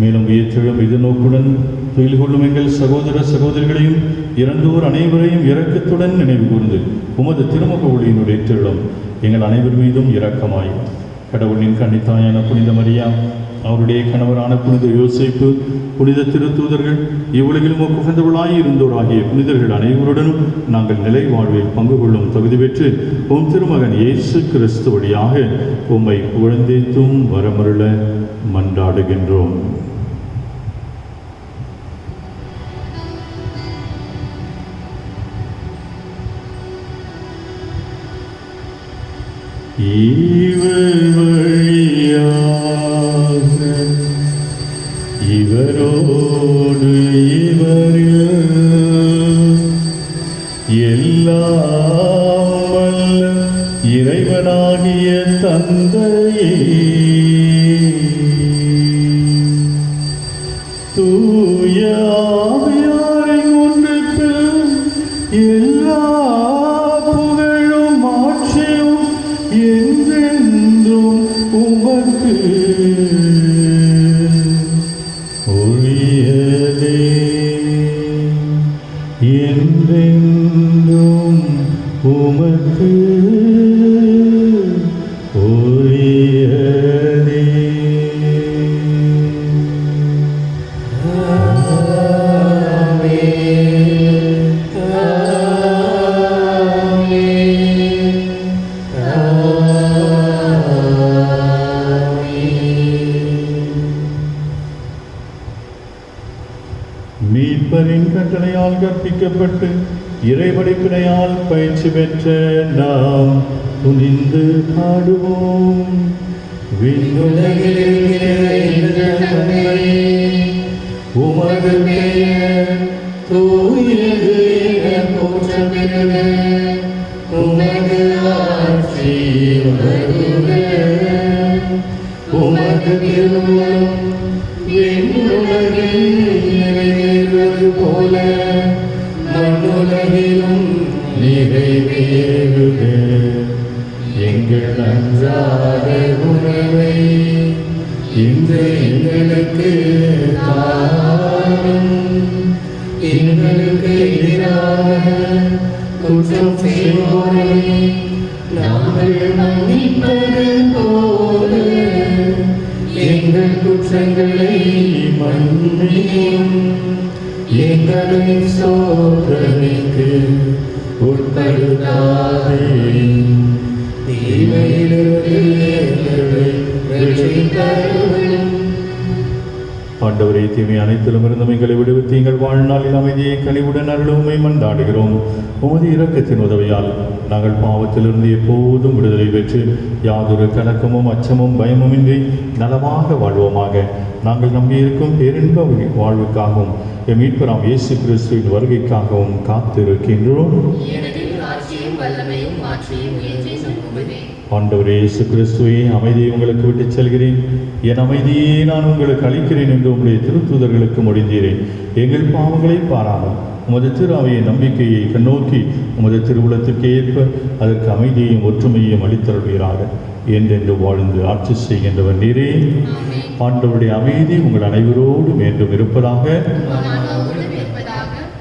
மேலும் உயிர்த்தெழும் எதிர்நோக்குடன் துயில் கொள்ளும் எங்கள் சகோதர சகோதரிகளையும் இறந்தோர் அனைவரையும் இரக்கத்துடன் நினைவு கூர்ந்து உமது திருமுக ஒளியினுடைய ஏற்றெழும் எங்கள் அனைவர் மீதும் இரக்கமாயும். கடவுளின் கன்னித்தாயான புனித மரியா, அவருடைய கணவரான புனித யோசேப்பு, புனித திருத்தூதர்கள், இவ்வுலகிலும் உகந்தவளாய் இருந்தோராகிய புனிதர்கள் அனைவருடனும் நாங்கள் நிலை வாழ்வில் பங்கு கொள்ளும் தகுதி பெற்று உம் திருமகன் இயேசு கிறிஸ்து வழியாக உம்மை புகழ்ந்தேத்தும் வரமருள மன்றாடுகின்றோம். இவரோடு இவரில் எல்லாம் வல்ல இறைவனாகிய தந்தையே, தூய ஆவியாரின் ஒன்றிப்பில் எல்லா புகழும் ஆட்சியும் என்றென்றும் உமக்கு உரியதே. என்றென்றும் உமக்கு உரியதே. மீட்பரின் கட்டளையால் கற்பிக்கப்பட்டு இறைபடைப்பினையால் பயிற்சி பெற்ற நாம் துணிந்து பாடுவோம். விண்ணுலகில் இருக்கிற எங்கள் தந்தையே, உமது பெயர் தூயது என போற்றப் பெறுக. உமது ஆட்சி வருக. உமது திருவுளம் விண்ணுலகில் நிறைவேறுவது போல மண்ணுலகிலும் நிறைவேறுக. எங்கள் அன்றாட உணவை இன்று எங்களுக்கு தாரும். எங்களுக்கு எதிராக குற்றம் செய்வோரை நாங்கள் மன்னிப்பது போல எங்கள் குற்றங்களை மன்னியும். எங்களை சோதனைக்கு உட்படுத்தாதேயும். தீமையிலிருந்து எங்களை ரட்சித்தருளும். ஆண்டவரே, தீமை அனைத்திலும் இருந்து எங்களை விடுவித்து எங்கள் வாழ்நாளில் அமைதியை கனிவுடன் அருளுமை மன்றாடுகிறோம். உமது இரக்கத்தின் உதவியால் நாங்கள் பாவத்திலிருந்து எப்போதும் விடுதலை பெற்று யாதொரு கலக்கமும் அச்சமும் பயமுமின்றி நலமாக வாழ்வோமாக. நாங்கள் நம்பியிருக்கும் பேரின்ப வாழ்வுக்காகவும் எம் மீட்பராம் இயேசு கிறிஸ்துவின் வருகைக்காகவும் காத்திருக்கின்றோம். ஆண்டவரே இயேசு கிறிஸ்துவே, அமைதியை உங்களுக்கு விட்டு செல்கிறேன், என் அமைதியே நான் உங்களுக்கு அளிக்கிறேன் என்று உங்களுடைய திருத்தூதர்களுக்கு மொழிந்தீரேன். எங்கள் பாவங்களை பாராமல் உமது திரு அவையின் நம்பிக்கையை கண்ணோக்கி உமது திருவுளத்துக்கு ஏற்ப அதற்கு அமைதியையும் ஒற்றுமையையும் அளித்தருள்வீராக. என்றென்று வாழ்ந்து ஆட்சி செய்கின்றவர் நீரே. ஆண்டவருடைய அமைதி உங்கள் அனைவரோடும் என்றும் இருப்பதாக.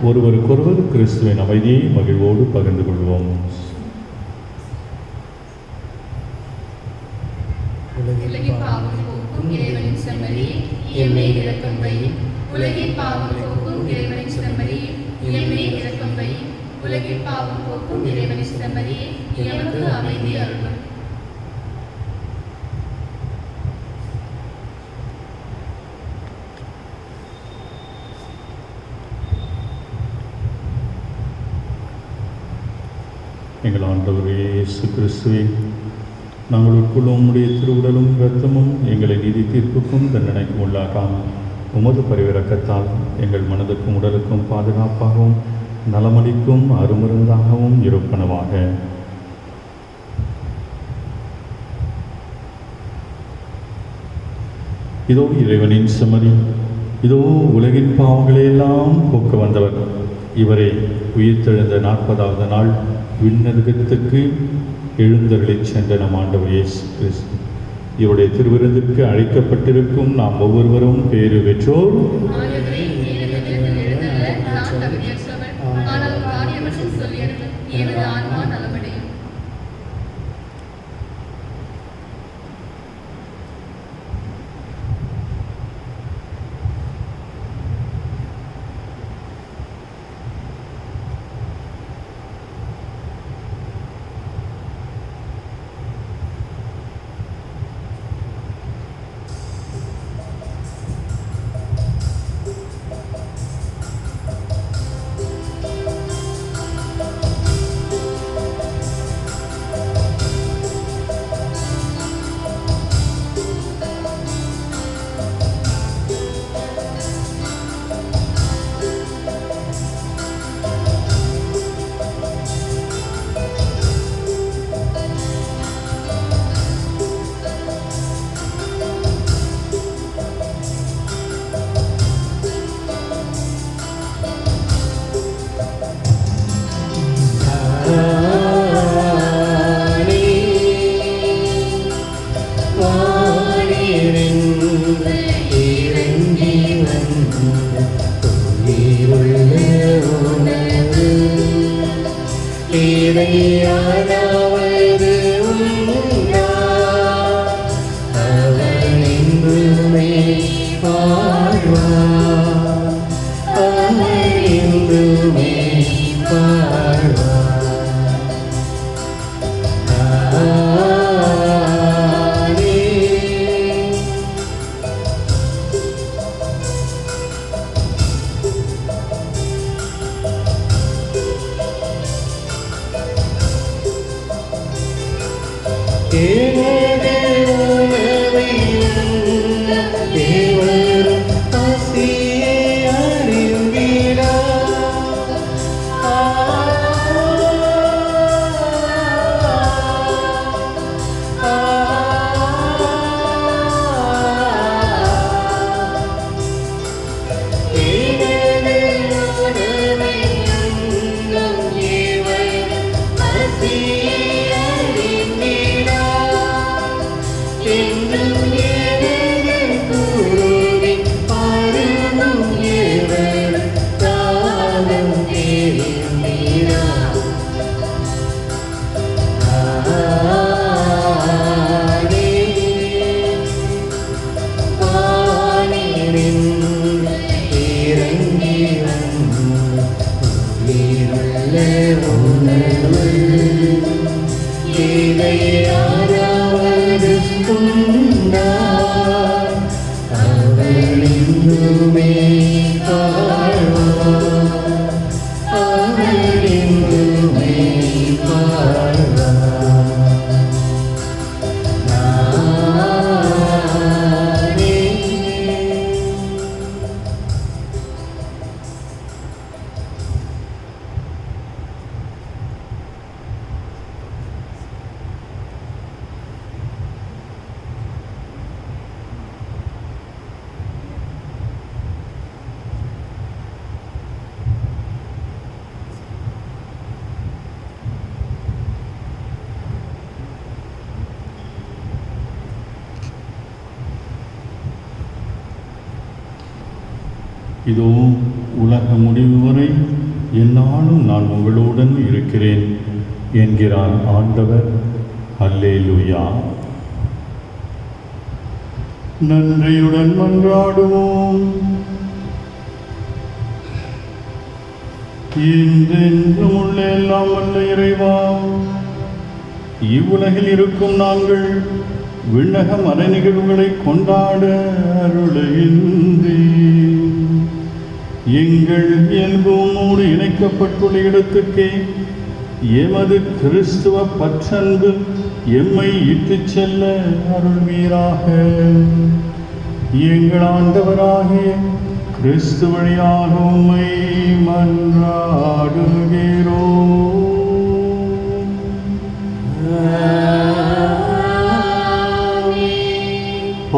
ஒருவருக்கொருவர் கிறிஸ்துவின் அமைதியை மகிழ்வோடு பகிர்ந்து கொள்வோம். உலகின் பாவம் போக்கும் இறைவனின் செம்மறியே, எம்மை இரக்கம் வையும். உலகின் பாவம் போக்கும் இறைவனின் செம்மறியே, எம்மை இரக்கம் வையும். உலகின் பாவம் போக்கும் இறைவனின் செம்மறியே, எமக்கு அமைதி அருளும். எங்கள் ஆண்டவரே இயேசு கிறிஸ்துவே, நாங்கள் உட்கொள்ளும் உம்முடைய திருவுடலும் இரத்தமும் எங்களை நீதி தீர்ப்புக்கும் தண்டனைக்கும் உள்ளாகாமல் உமது பரிவிரக்கத்தால் எங்கள் மனதுக்கும் உடலுக்கும் பாதுகாப்பாகவும் நலமளிக்கும் அருமருந்தாகவும் இருப்பனவாக. இதோ இறைவனின் செம்மறி, இதோ உலகின் பாவங்களையெல்லாம் போக்க வந்தவர். இவரை உயிர்த்தெழுந்த 40வது நாள் விண்ணகத்துக்கு எழுந்தருளிச் சென்ற நம் ஆண்டவர் இயேசு கிறிஸ்து, இவருடைய திருவிருந்திற்கு அழைக்கப்பட்டிருக்கும் நாம் ஒவ்வொருவரும் பேறு பெற்றோர். எனது உணவை உண்ண எவரும் பசியை அறிந்திடார். இதோ உலக முடிவு வரை எந்நாளும் நான் உங்களுடன் இருக்கிறேன் என்கிறார் ஆண்டவர். அல்லேலூயா. நன்றியுடன் மன்றாடுவோம். என்றென்றும் உள்ள எல்லாம் வல்ல இறைவா, இவ்வுலகில் இருக்கும் நாங்கள் விண்ணக மறை நிகழ்வுகளை கொண்டாட அருளுகின்றே. எங்கள் இயல்போடு இணைக்கப்பட்டுள்ள இடத்துக்கே எமது கிறிஸ்துவ பற்றன்பு எம்மை இட்டுச் செல்ல அருள்வீராக. எங்கள் ஆண்டவராகிய கிறிஸ்து வழியாக உம்மை மன்றாடுகிறோம்.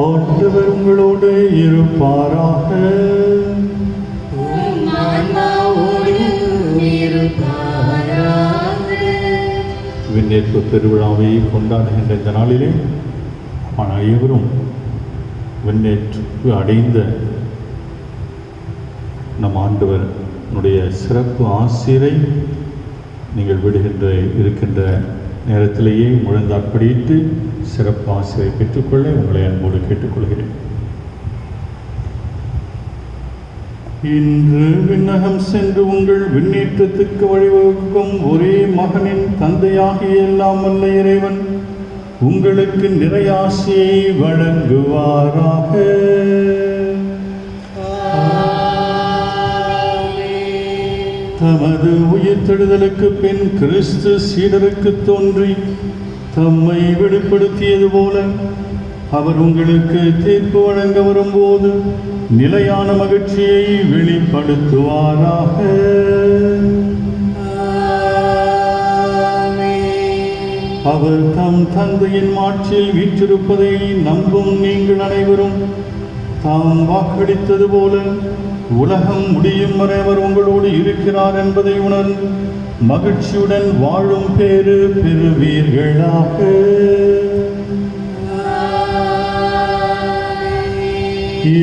ஆண்டவர் உங்களோடு இருப்பாராக. விண்ணேற்பு பெருவிழாவை கொண்டாடுகின்ற இந்த நாளிலே அனைவரும் விண்ணேற்பு அடைந்த நம் ஆண்டவருடைய சிறப்பு ஆசிரை நீங்கள் இருக்கின்ற நேரத்திலேயே முழந்தாற்படியிட்டு சிறப்பு ஆசிரை பெற்றுக்கொள்ள உங்களை அன்போடு கேட்டுக்கொள்கிறேன். இன்று விண்ணகம் சென்று உங்கள் விண்ணேற்றத்துக்கு வழிவகுக்கும் ஒரே மகனின் தந்தையாகிய எல்லாம் வல்ல இறைவன் உங்களுக்கு நிறைய ஆசியை வழங்குவாராக. தமது உயிர்த்தெழுதலுக்கு பின் கிறிஸ்து சீடருக்கு தோன்றி தம்மை வெளிப்படுத்தியது போல அவர் உங்களுக்கு தீர்ப்பு வழங்க வரும்போது நிலையான மகிழ்ச்சியை வெளிப்படுத்துவாராக. அவர் தம் தந்தையின் மாட்சியில் வீற்றிருப்பதை நம்பும் நீங்கள் அனைவரும் தாம் வாக்களித்தது போல உலகம் முடியும் வரை அவர் உங்களோடு இருக்கிறார் என்பதை உணர்ந்து மகிழ்ச்சியுடன் வாழும் பேறு பெறுவீர்களாக.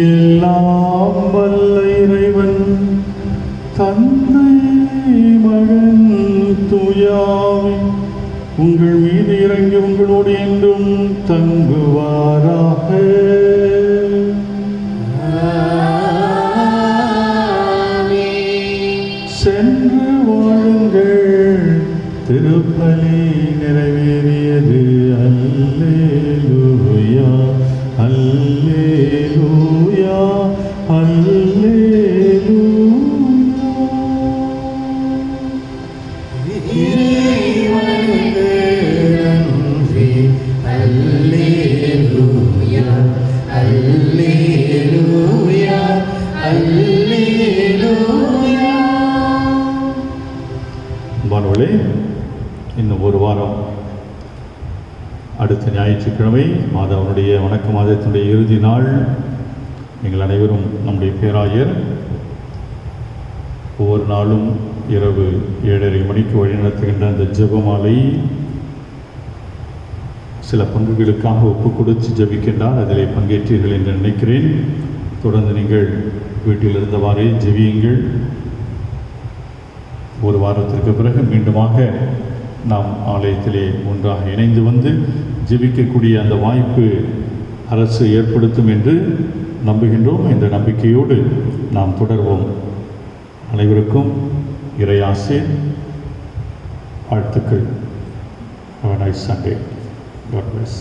எல்லாம் வல்ல இறைவன் தந்தை மகன் தூயாவி உங்கள் மீது இறங்கி உங்களோடு என்றும் தங்குவாராக. சென்று வாழுங்கள், திருப்பலி நிறைவேறியது. அல்லேலூயா அல்லேலூயா அல்லேலூயா. இறைவனுக்கு நன்றி. அன்பானவர்களே, இன்னும் ஒரு வாரம் அடுத்த ஞாயிற்றுக்கிழமை மாதவனுடைய வணக்க மாதத்தினுடைய இறுதி நாள். நீங்கள் அனைவரும் நம்முடைய பேராயர் ஒவ்வொரு நாளும் இரவு 7:30 மணிக்கு வழிநடத்துகின்ற அந்த ஜெபமாலை சில பங்குகளுக்காக ஒப்பு கொடுத்து ஜெபிக்கின்றார். அதில் பங்கேற்றீர்கள் என்று நினைக்கிறேன். தொடர்ந்து நீங்கள் வீட்டில் இருந்தவாறே ஜெபியுங்கள். ஒரு வாரத்திற்கு பிறகு மீண்டுமாக நாம் ஆலயத்திலே ஒன்றாக இணைந்து வந்து ஜெபிக்கக்கூடிய அந்த வாய்ப்பு அரசு ஏற்படுத்தும் என்று நம்புகின்றோம். இந்த நம்பிக்கையோடு நாம் தொடர்வோம். அனைவருக்கும் இறையாசை வாழ்த்துக்கள். Have a nice Sunday. God bless.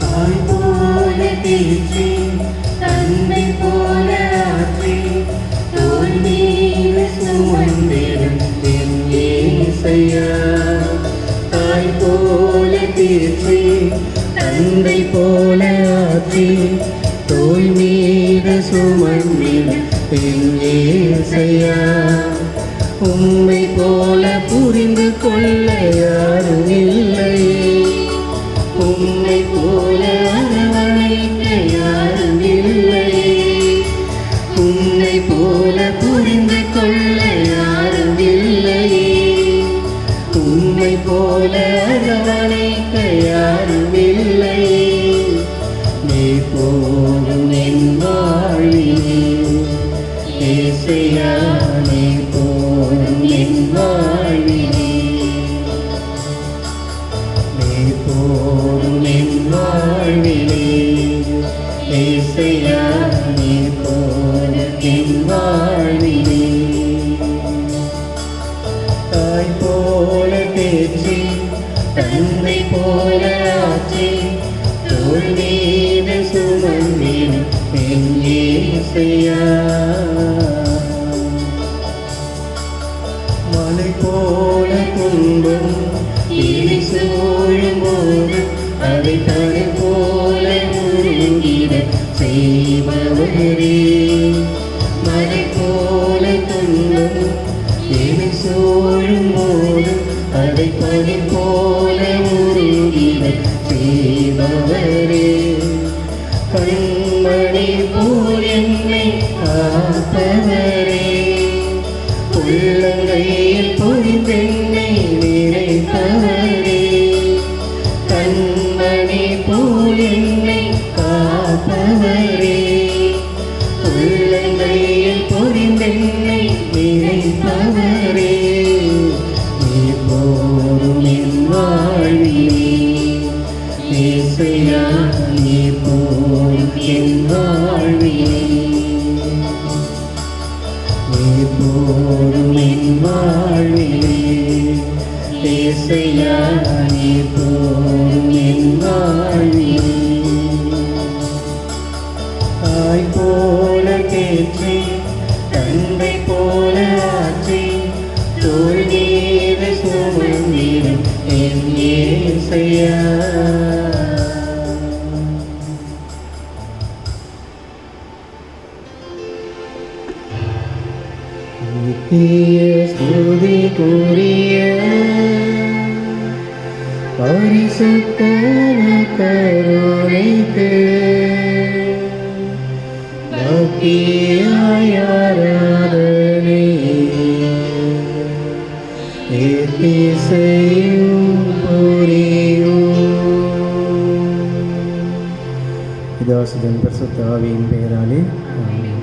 தாய் போல தேற்றி தந்தை போல ஆற்றி தோள் மீது சுமந்திடும் என் இயேசையா. தாய் போல தேற்றி தந்தை போல ஆற்றி தோள் மீது சுமந்திடும் என் இயேசையா. உம்மை போல புரிந்து கொள்ள யாரும் இல்லையே, உம்மை போல அரவணைக்க யாரும் இல்லையே, உம்மை போல புரிந்து கொள்ள யாரும் இல்லையே, உம்மை போல அரவணைக்க யாரும் இல்லையே. நீ போதும் என் வாழ்விலே இயேசையா, நீ போதும் என் வாழ்விலே, நீ போதும் என் வாழ்விலே இயேசையா, நீ போதும் என் வாழ்விலே. தாய் போல தேற்றி தந்தை போல ஆற்றி தோள் மீது சுமந்திடும் என் இயேசையா. மலை போல துன்பம் இடி சூழும் போது அதை தடை போல உருகிட செய்பவரே. மலை போல துன்பம் இடி சூழும் போது அதை தடை போல உருகிட செய்பவரே. கண்மணி போல் என்னை காப்பவரே, உள்ளங்கையில் பொறிந்தென்னை நினைப்பவரே. கண்மணி போல் என்னை காப்பவரே, உள்ளங்கையில் பொறிந்தென்னை நினைப்பவரே. நீ போதும் என் வாழ்விலே இயேசையா, நீ போதும் என் வாழ்விலே, நீ போதும் என் வாழ்விலே இயேசையா, நீ போதும் என் வாழ்விலே. தாய் போல தேற்றி தந்தை போல ஆற்றி தோள் மீது சுமந்திடும் என் இயேசையா. நித்திய ஸ்துதிக்குரிய பரிசுத்த கருணைக்கு பக்தியாய் ஆராதனை எத்திசையும் புரியும். பிதாசுதன் பரிசுத்த ஆவியின் பெயராலே ஆமென்.